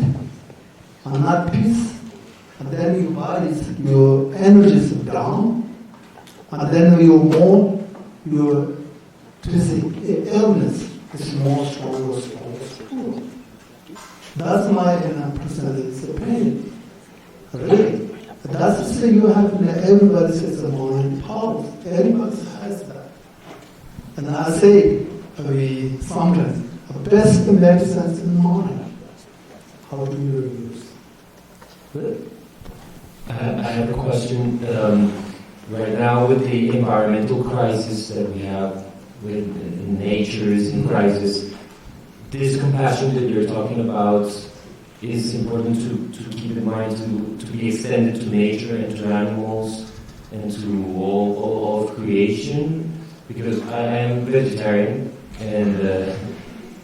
not peace. And then your body's, your energy is down. And then your physical illness is more stronger. That's my personal opinion. Really. That's the thing you have, everybody says the mind power. Everybody has that. And I say, sometimes, the best medicine is in mind. How do you use? Really? I have a question. Right now, with the environmental crisis that we have, with nature is in crisis, this compassion that you're talking about is important to keep in mind, to be extended to nature and to animals and to all of creation, because I am vegetarian and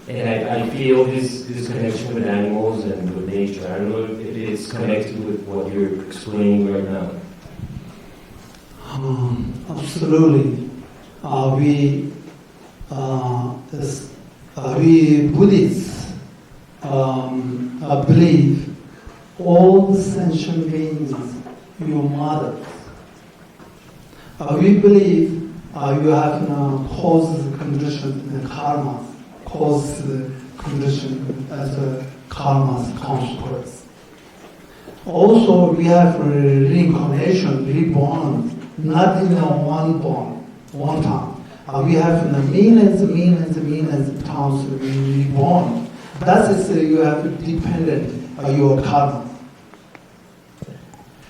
I feel this connection with animals and with nature. I don't know if it's connected with what you're explaining right now. Absolutely. We Buddhists believe all sentient beings, your mothers. We believe you have causes, conditions, and karma. Cause condition as a karma's consequence. Also, we have reincarnation, reborn, not in one time. We have millions times reborn. That is you have to dependent on your karma.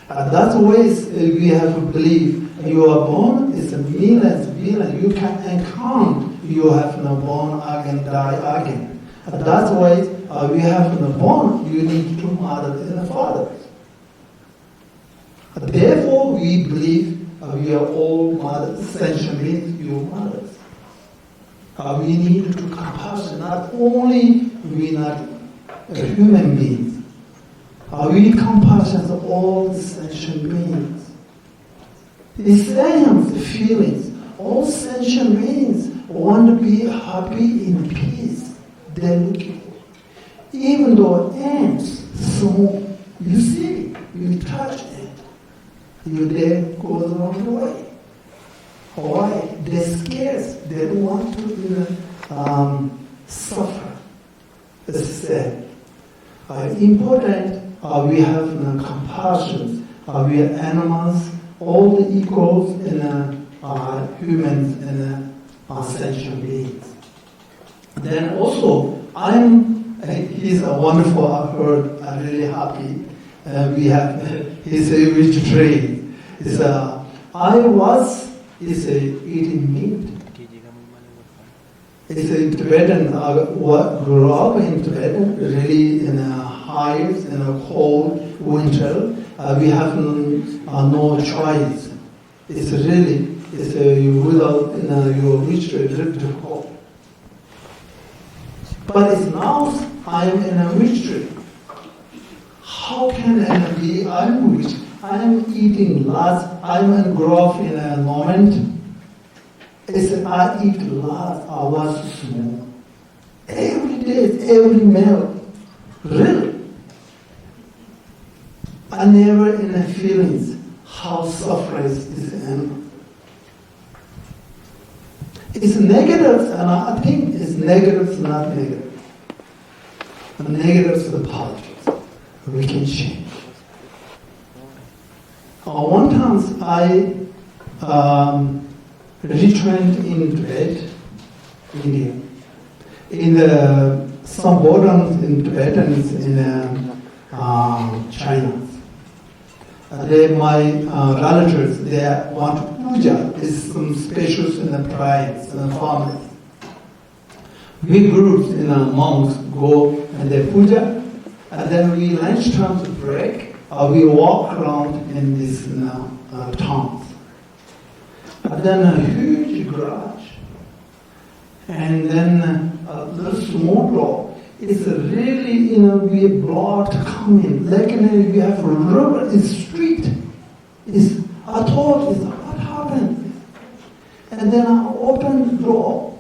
That's ways we have to believe you are born is a millions. You can encounter. You have no born again, die again. That's why we have no born. You need two mothers and a father. Therefore, we believe we are all mothers. Essentially, your mothers. We need to compassion. Not only we not human beings. We compassion all sentient beings. The same feelings. All sentient beings want to be happy in peace. They're looking for. Even though ants, small, you see, you touch it, your day goes on the way. Why? They're scared. They don't want to suffer. It's sad. Important, we have compassion. We are animals, all the equals in humans and sentient beings. Then also, he's a wonderful, I've heard, I'm really happy. He's a vegetarian. He's eating meat. He's a Tibetan, grew up in Tibetan, really in a hives, in a cold winter. We have no choice. It's really, without your retreat, difficult. But it's now I'm in a retreat. How can I be? I'm rich. I'm eating lots. I'm grow up in a moment. I eat lots. I was small. Every day, every meal. Really. I never in the feelings how suffering is animal. It's negative, and I think it's negative, not negative. The negative is the positive. We can change. One time I returned in Tibet, India. In some borders in Tibetans in China. My relatives, they want puja, is some specials in the tribes and the families. we groups, monks go and they puja, and then we lunchtime break, we walk around in this towns. And then a huge garage, and then a little small door. It's really, we brought coming, like we have a river, it's street. I thought, what happened? And then I opened the door.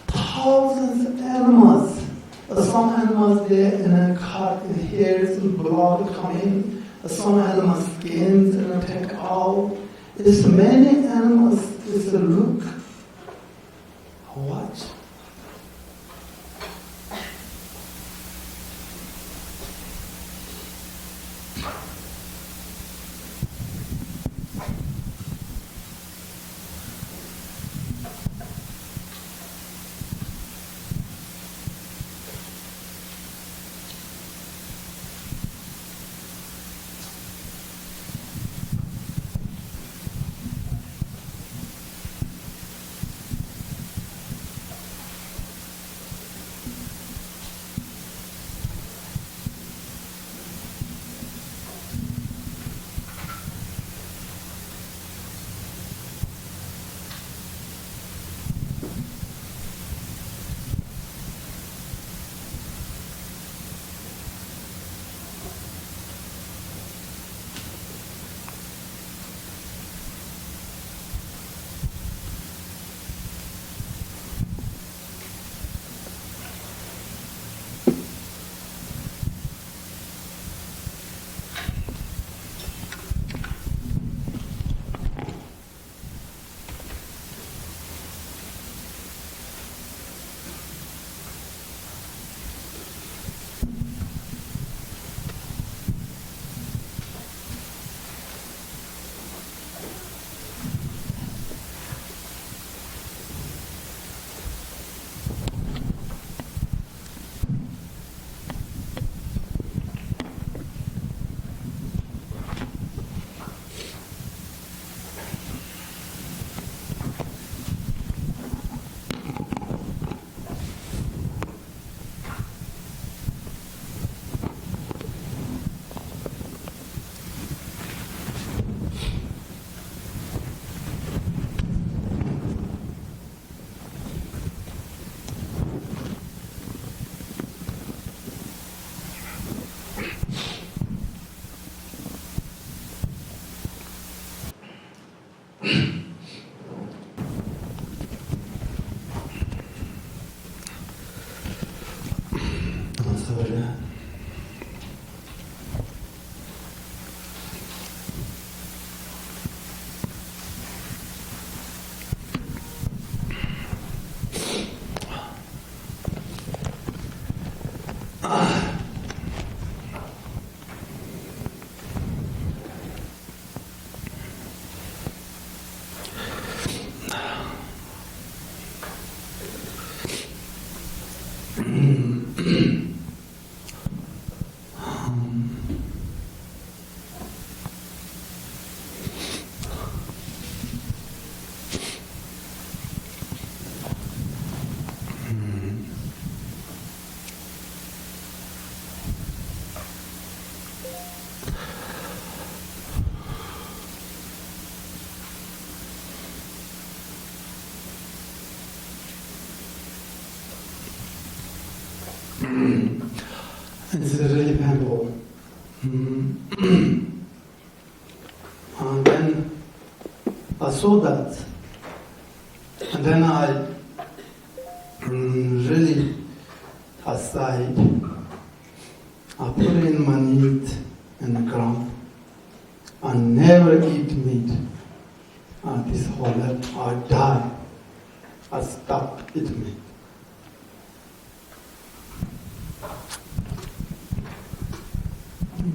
Thousands of animals. Some animals there and cut in hairs and blood come in. Some animals skins and take out. There's many animals. Just look. Watch. It's really painful. And then I saw that, and then I really aside. I put in my meat in the ground. I never eat meat. This whole life, I die. I stop eating meat.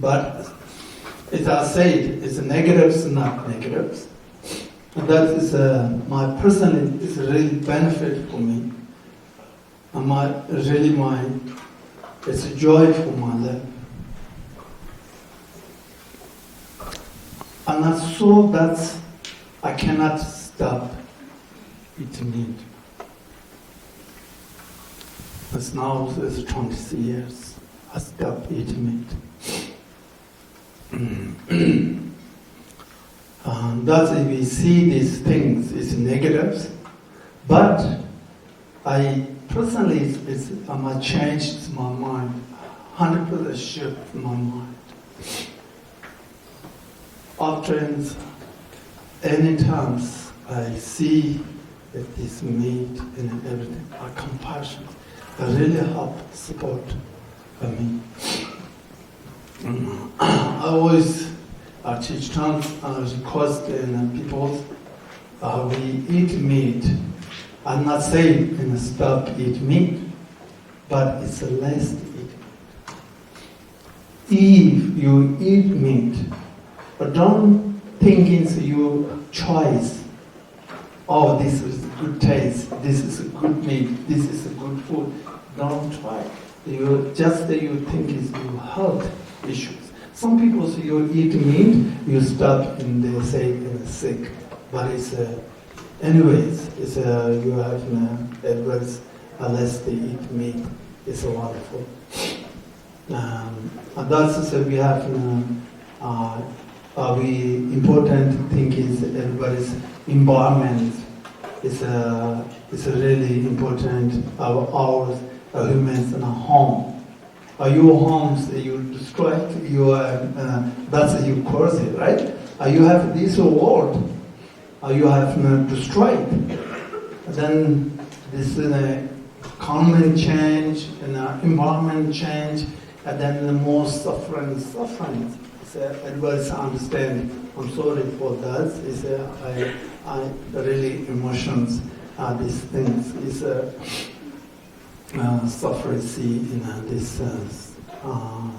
But as I said, it's negatives, not negatives. And that is my personal, it's really benefit for me. And it's a joy for my life. And I saw that I cannot stop eating meat. It's now it's 20 years. I stopped eating meat. Thus, if we see these things, it's negatives. But I personally, I changed my mind. 100% shift my mind. Often, any times I see that this meat and everything are compassion. They really help support me. I always teach times request in people we eat meat. I'm not saying stop eat meat, but it's a less to eat meat. If you eat meat, but don't think it's your choice. Oh, this is a good taste. This is a good meat. This is a good food. Don't try. You think it's your health issues. Some people say you eat meat, you stop and they say sick. But it's anyways. It's you have everybody's unless they eat meat. It's wonderful. And that's we have. The important thing is everybody's environment is really important. Our humans in a home. Your homes, you destroy your. That's you cause it, right? You have this world. You have destroyed. Then this economic change and environment change, and then the more suffering. Everybody's understand. I'm sorry for that. I really emotions these things is suffering see in these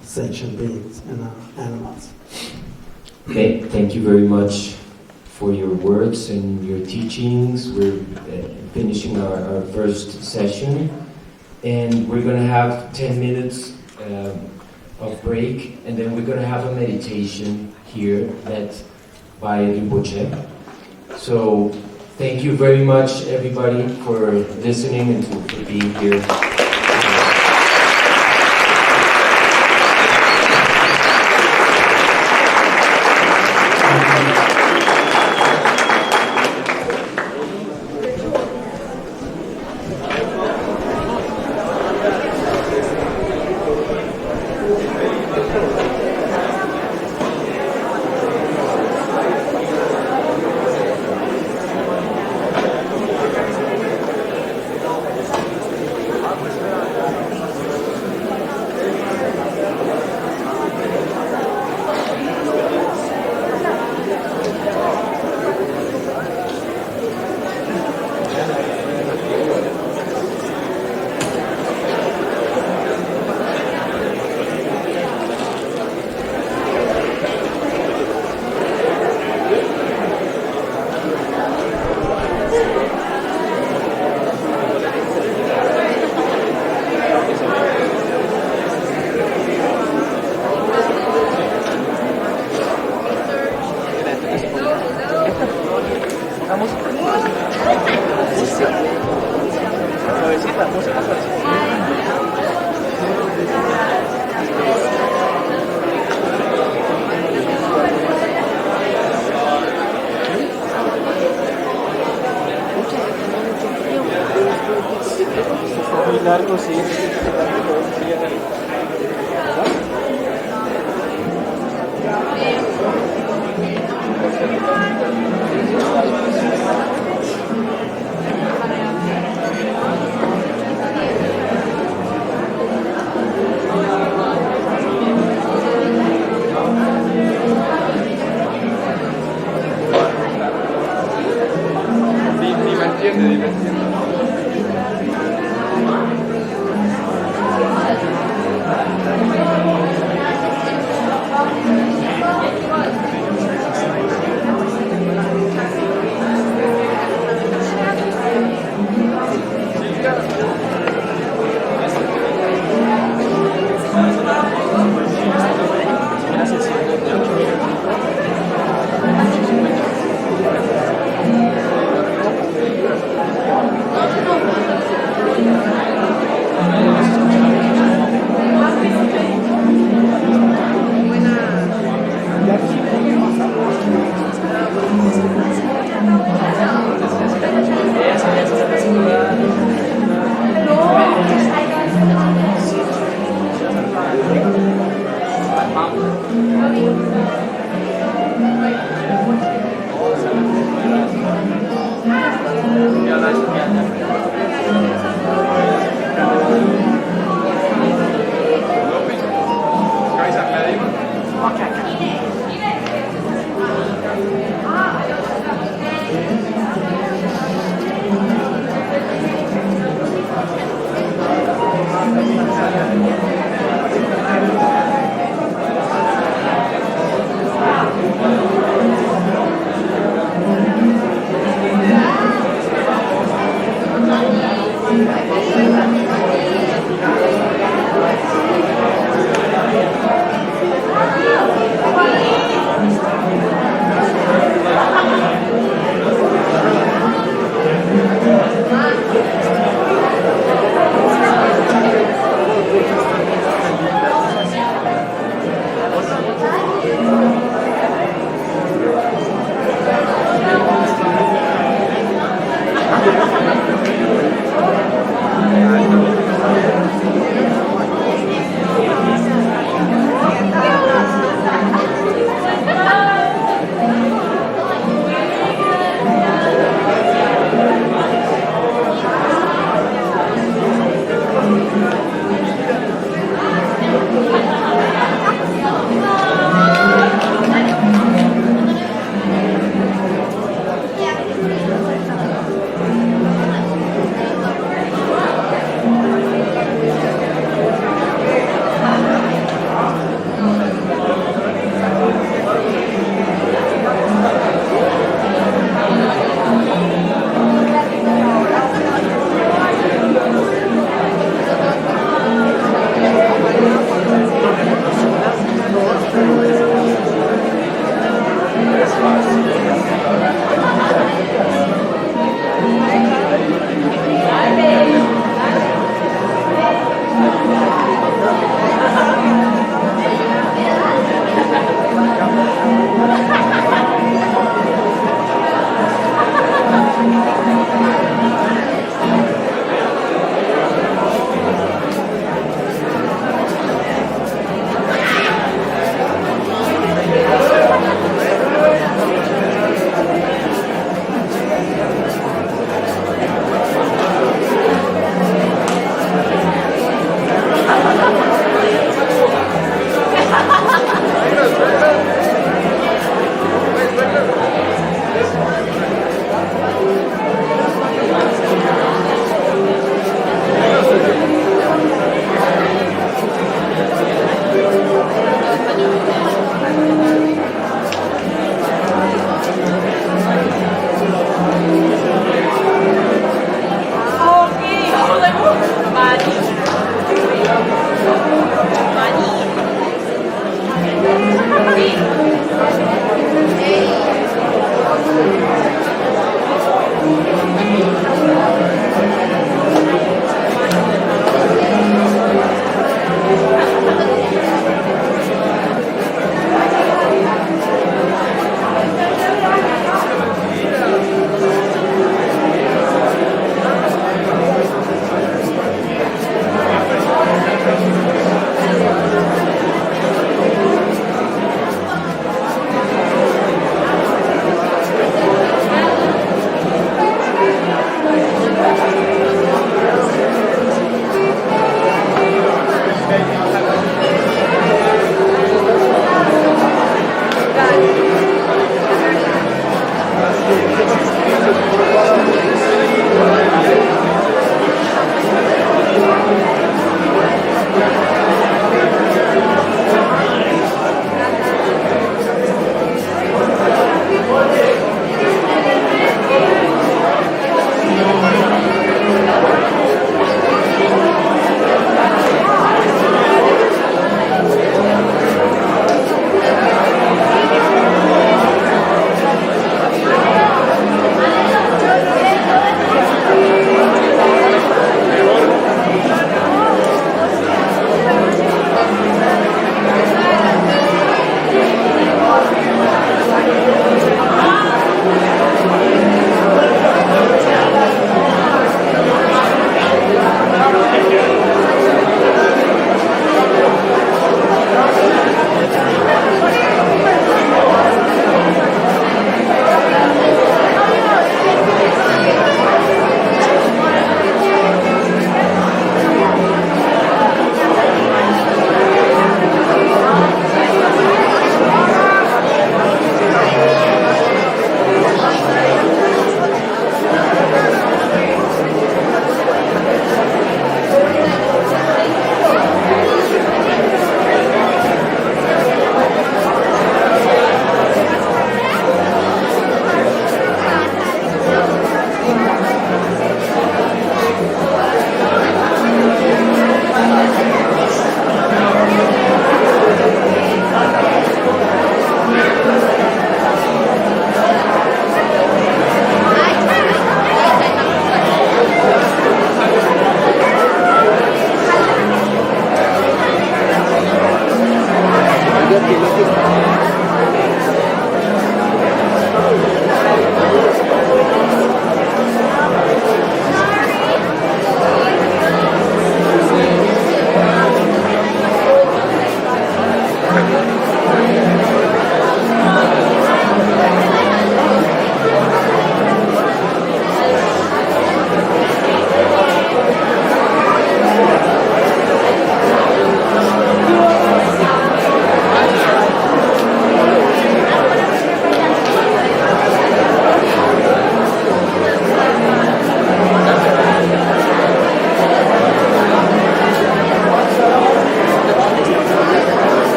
sentient beings and animals. Okay, thank you very much for your words and your teachings. We're finishing our first session, and we're going to have 10 minutes of break, and then we're going to have a meditation here led by Rinpoche. So thank you very much, everybody, for listening and for being here.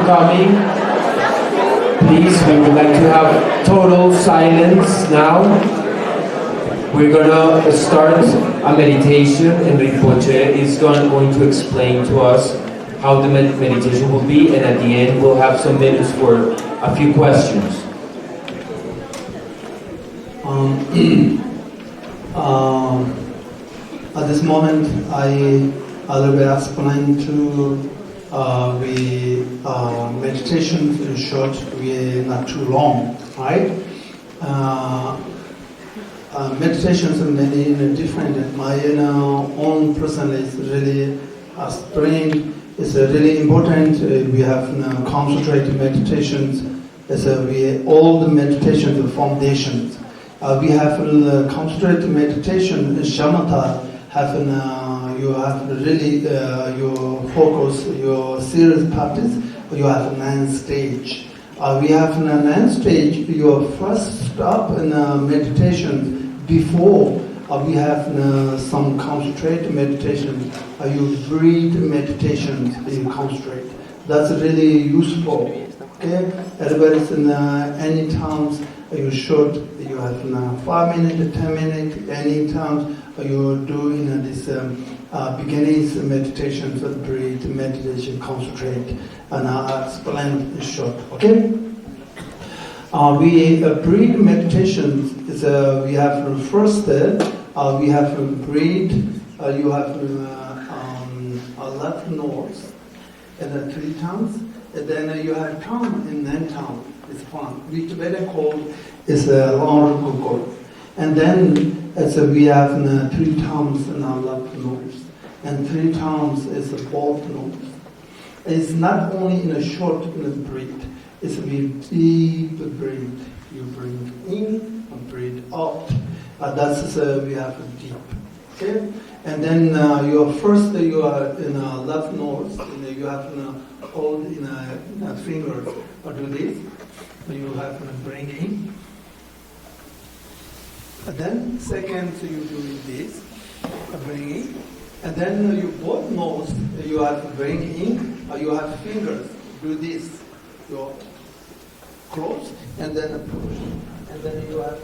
coming. Please, we would like to have total silence now. We're gonna start a meditation, and Rinpoche is going to explain to us how the meditation will be, and at the end we'll have some minutes for a few questions. At this moment, I will explain to meditation is short, we not too long, right? Meditations are many different. My own person is really brain is really important. We have concentrated meditations. All the meditations are foundations. We have concentrated meditation. Shamatha have you have really your focus, your serious practice. You have 9 stage. We have 9 stage. Your first step in meditation. Before we have some concentrated meditation. You breathe meditation. You concentrate. That's really useful. Okay, everybody's in any times you should. You have 5 minutes, 10 minutes. Any times you do this beginnings meditation, so breathe meditation, concentrate, and I'll explain it short. Okay. We breathe meditation is we have first we have breathe. You have left nose and 3 times, and then you have tongue and 9 times. It's fun. We Tibetan call is long gukul, and then we have 3 times in our left nose, and 3 times is both nose. It's not only in a short breathe. It's a deep breathe. You breathe in and breathe out. That's we have deep. Okay, and then your first you are in a left nose. You have hold in a finger or do this. You have to bring in. And then second you do this, bring in, and then you both nose you have to bring in. You have fingers do this. You close and then push, and then you have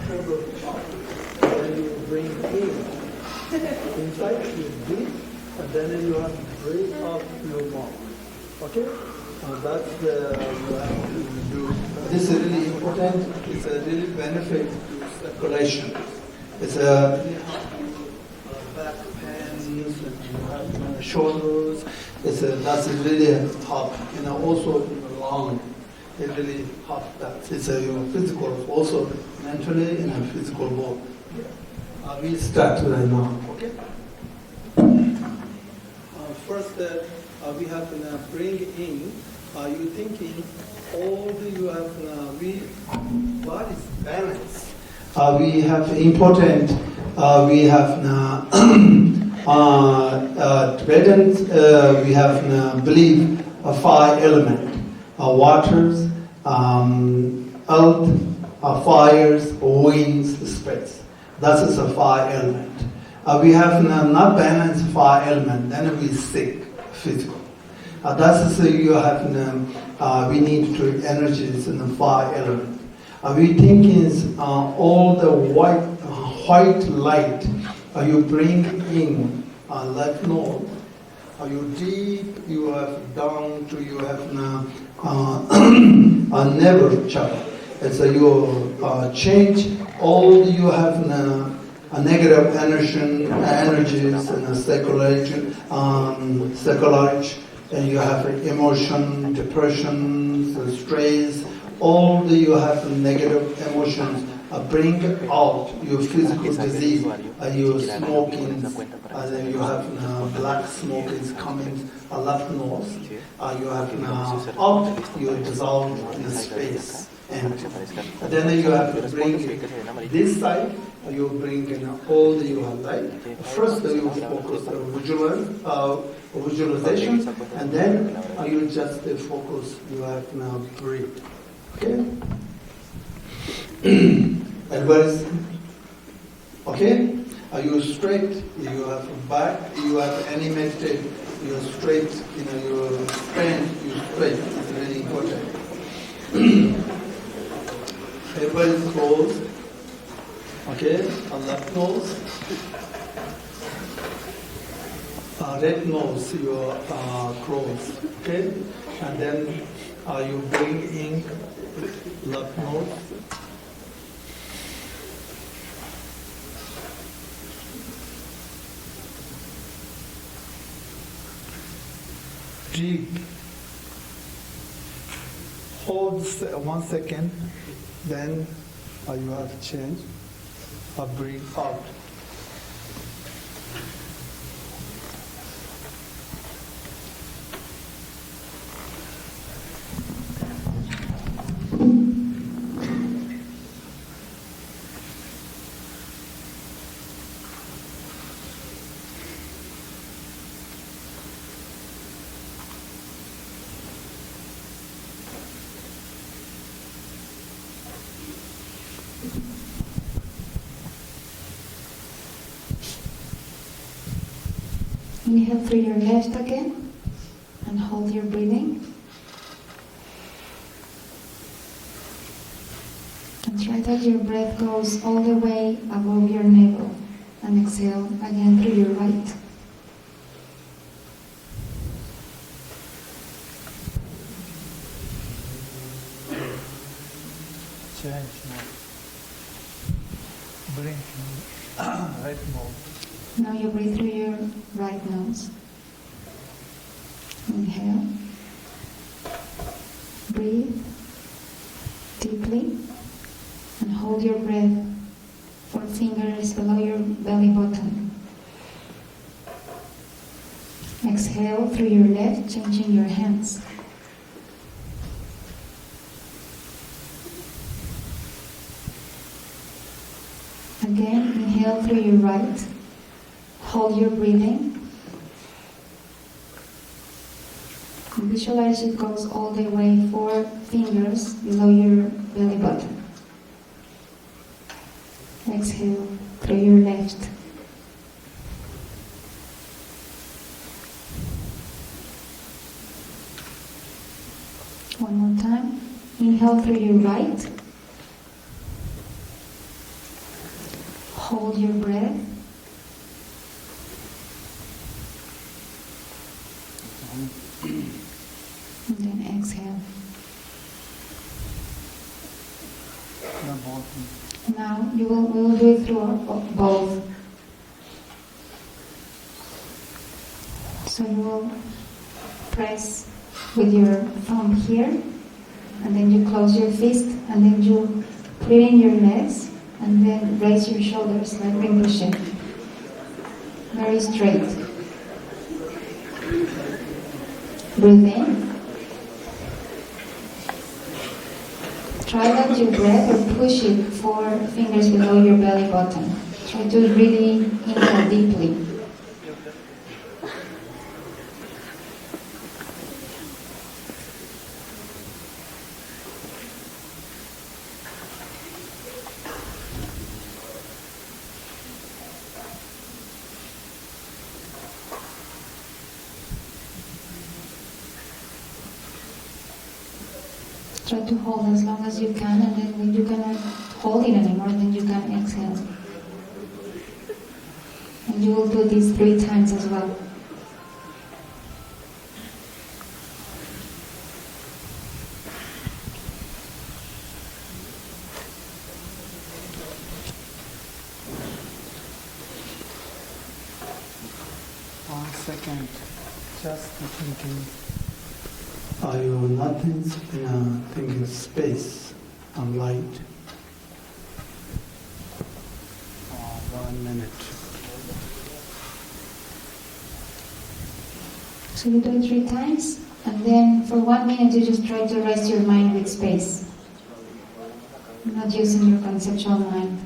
shoulder up, and then you bring in inside you breathe, and then you have to breathe out your mouth. Okay, That's you have to do. This is really important. It's a really benefit to circulation. It's a back pains, and you have shoulders. That's really help. And also in the lung, it really helps that. It's your physical, also mentally and a physical both. We start right now. Okay. First, we have to bring in. You thinking all you have body's balance. We have important. We have Tibetans. We have believe five element: waters, earth, fires, winds, space. That is a five element. We have not balanced five element. Then we sick physical. That is you have we need to energies in the five element. We think is all the white light you bring in left node. You deep you have down to you have never chakra. It's you change all you have a negative energies and psychology, and you have emotion, depression, stress, all the you have negative emotions. Bring out your physical disease, your smoking, you have black smoke is coming, left nose, you have out, you dissolve in space. And then you have to bring this side, you bring in all the you have light. First you focus on visualization, and then you just focus, you have now breathe. Okay? Everybody's okay? Are you straight? You have back, you have any meditate, you're straight, your strength, you're straight. It's very important. Everybody's closed. Okay? Left nose. Red nose, your closed. Okay? And then you bring in left nose. Deep. Hold 1 second, then you have to change. Breathe out. Inhale through your left again and hold your breathing. And try that your breath goes all the way above your navel. And exhale again through your right. Change now. Bring right nose. Now you breathe through your right nose. Inhale. Breathe deeply and hold your breath 4 fingers below your belly button. Exhale through your left, changing your hands. Again, inhale through your right. Hold your breathing. Visualize it goes all the way 4 fingers below your belly button. Exhale through your left. One more time. Inhale through your right. Hold your breath. And then Now we will do it through both. So you will press with your thumb here, and then you close your fist, and then you put it in your legs, and then raise your shoulders like Rinpoche. Very straight. Breathe in. Try that your breath or push it 4 fingers below your belly button. Try to really inhale deeply. Try to hold as long as you can, and then when you cannot hold it anymore, then you can exhale. And you will do this 3 times as well. One second, just thinking. Are you nothing in a thinking space and light? 1 minute. So you do it 3 times, and then for 1 minute you just try to rest your mind with space. Not using your conceptual mind.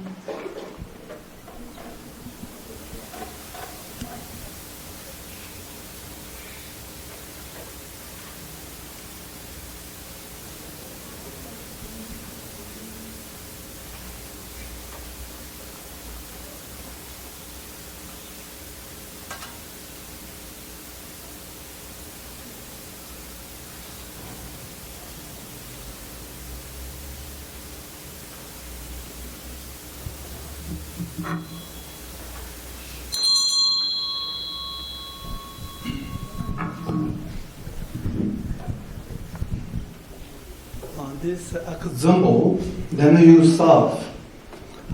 This example, then you solve.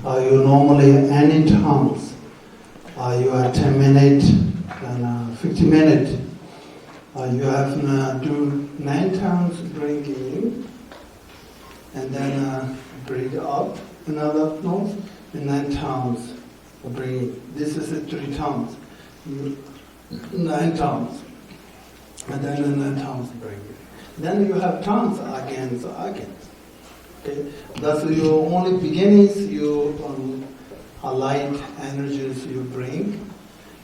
You normally any times. You are 10 minutes and 50 minutes. You have to do 9 times breathe in, and then breathe out another nose, and 9 times breathe in. This is 3 times. 9 times. And then 9 times breathe in. Then you have times again, Okay, that's your only beginnings. You light energies you bring.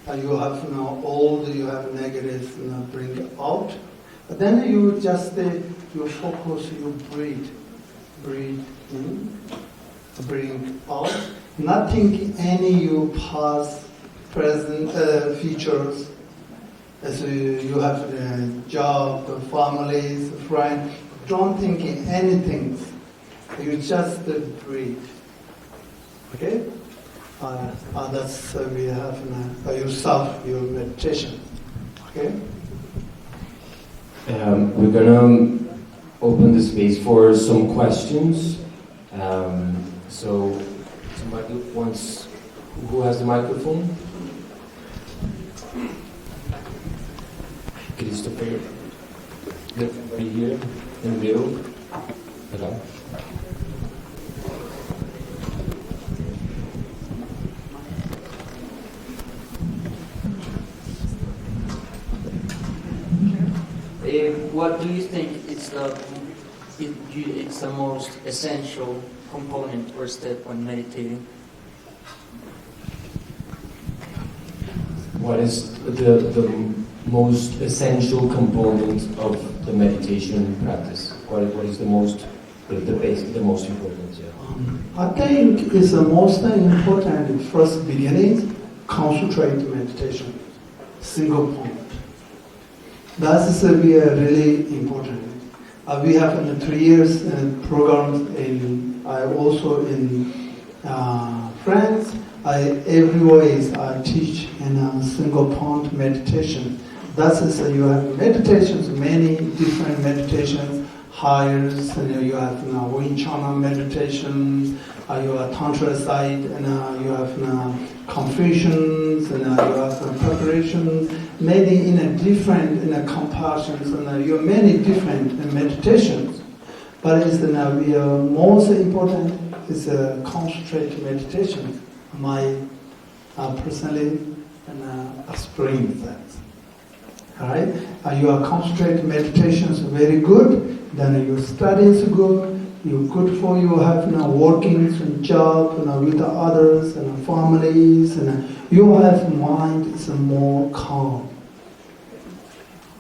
You have old, you have negatives, bring out. But then you just you focus, you breathe in, bring out. Nothing any you past, present, futures. As you have a job, families, friends, don't think anything. You just breathe. Okay? That's we have yourself, your meditation. Okay? We're gonna open the space for some questions. So somebody wants, who has the microphone? Christopher, right here in the middle. Hello. What do you think is it's the most essential component or step when meditating? What is the most essential component of the meditation practice? What is the most important? Yeah. I think it's the most important first beginning, concentrate meditation, single point. That's really important. We have 3 years program I also in France. Everywhere I teach in a single point meditation. That is you have meditations, many different meditations, hires, and you have Wing Chun meditation, you have Tantra side, and you have Confucians, and you have preparations, many in a different compassions, and you have many different meditations. But it's we are most important is concentrated meditation. My personally experience that. All right, your concentrated meditation is very good. Then your study is good. You're good for you have workings and job with others and families, and your mind is more calm.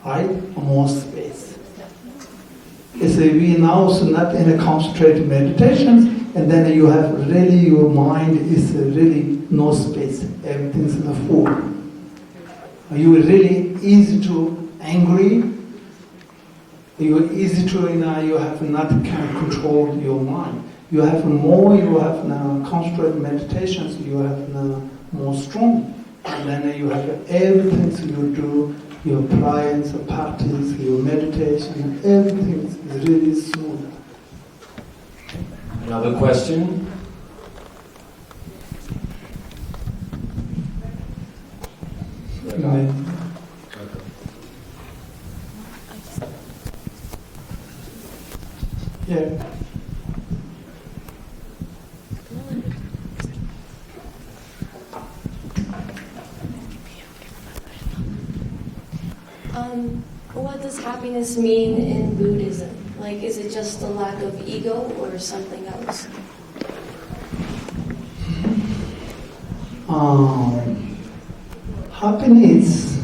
Right, more space. It's we now not in a concentrated meditation, and then you have really your mind is really no space. Everything's in the full. You are really easy to angry. You are easy to you have not can control your mind. You have more. You have concentrated meditations. You have more strong, and then you have everything you do. Your prayers, practice, your meditation, everything is really smooth. Another question? Amen. Yeah. What does happiness mean in Buddhism? Like, is it just a lack of ego or something else? Happiness,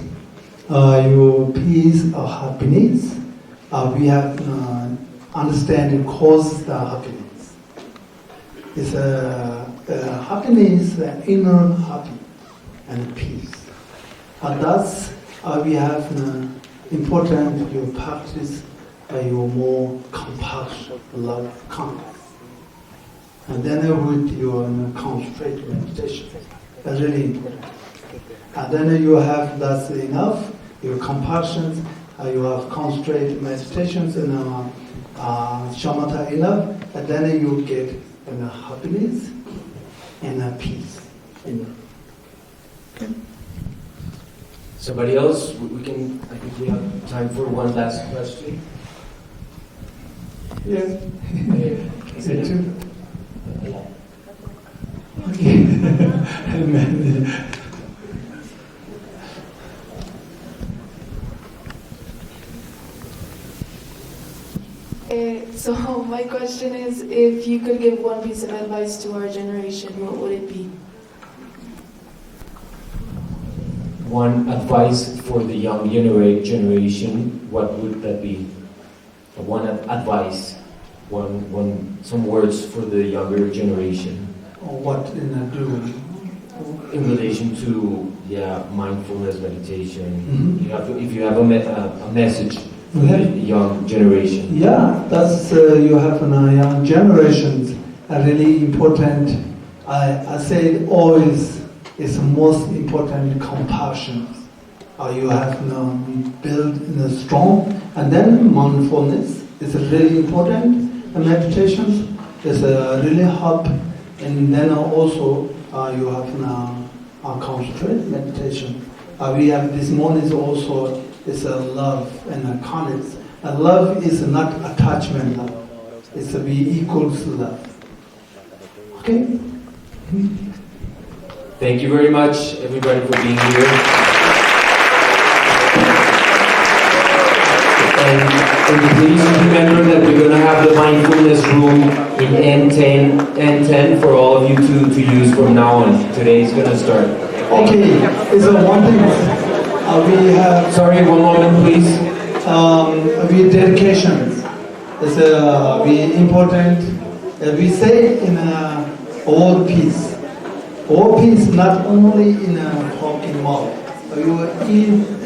your peace or happiness, we have understanding causes the happiness. It's happiness, inner happy and peace. And that's we have important your practice your more compassion, love, kindness. And then with your concentrated meditation. That's really important. And then you have that's enough, your compassion, you have concentrated meditations and shamatha enough, and then you get happiness and peace. Okay. Somebody else? I think we have time for one last question. Yes. Is it too? Okay. Amen. So my question is, if you could give one piece of advice to our generation, what would it be? One advice for the young generation, what would that be? One advice, some words for the younger generation. Or what do? In relation to mindfulness, meditation. Mm-hmm. If you have a message for the young generation. Yeah, that's you have young generations are really important. I say always is most important compassion. You have build strong, and then mindfulness is really important. And meditation is really help, and then also you have concentrate meditation. We have this morning also is a love and a kindness. And love is not attachment love. It's to be equal to love. Okay. Thank you very much, everybody, for being here. And please remember that we're going to have the mindfulness room in N10 for all of you to use from now on. Today is going to start. Okay, is one thing we have. Sorry, one moment, please. We dedications. It's we important. We say in all peace. All peace not only in a talking mouth. You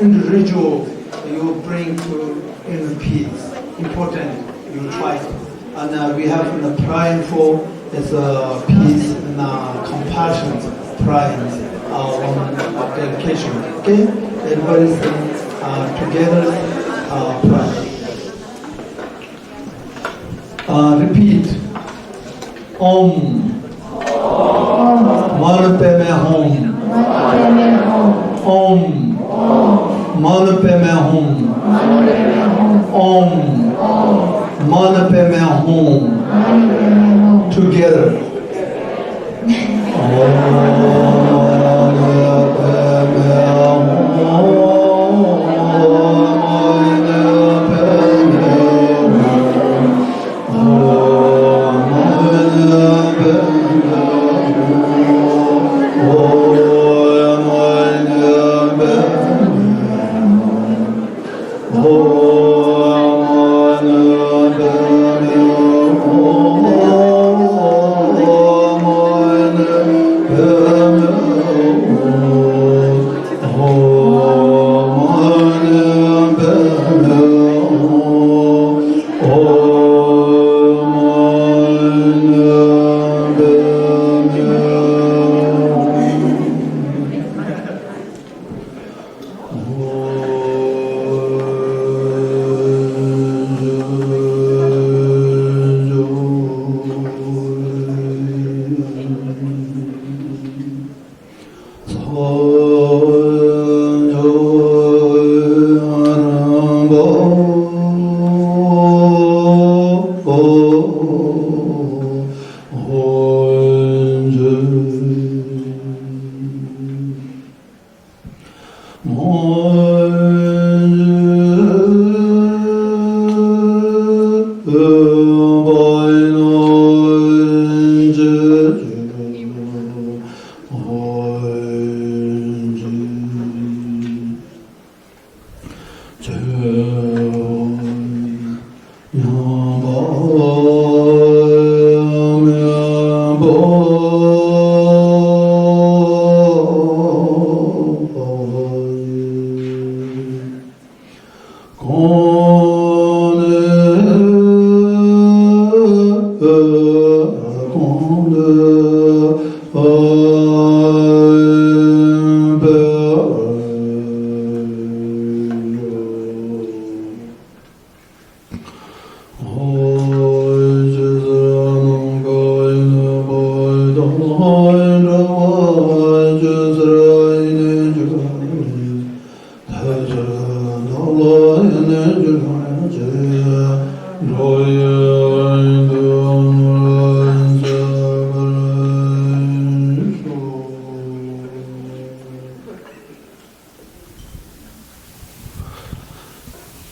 individual you bring to inner peace. Important. You try. And we have the pride for is peace and compassion, pride, dedication. Okay, everybody's together. Pride. Repeat. Om. Manupeme Hum. Om. Manupeme Hum. Om. Manupeme Hum. Together.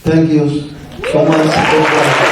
Thank you so much.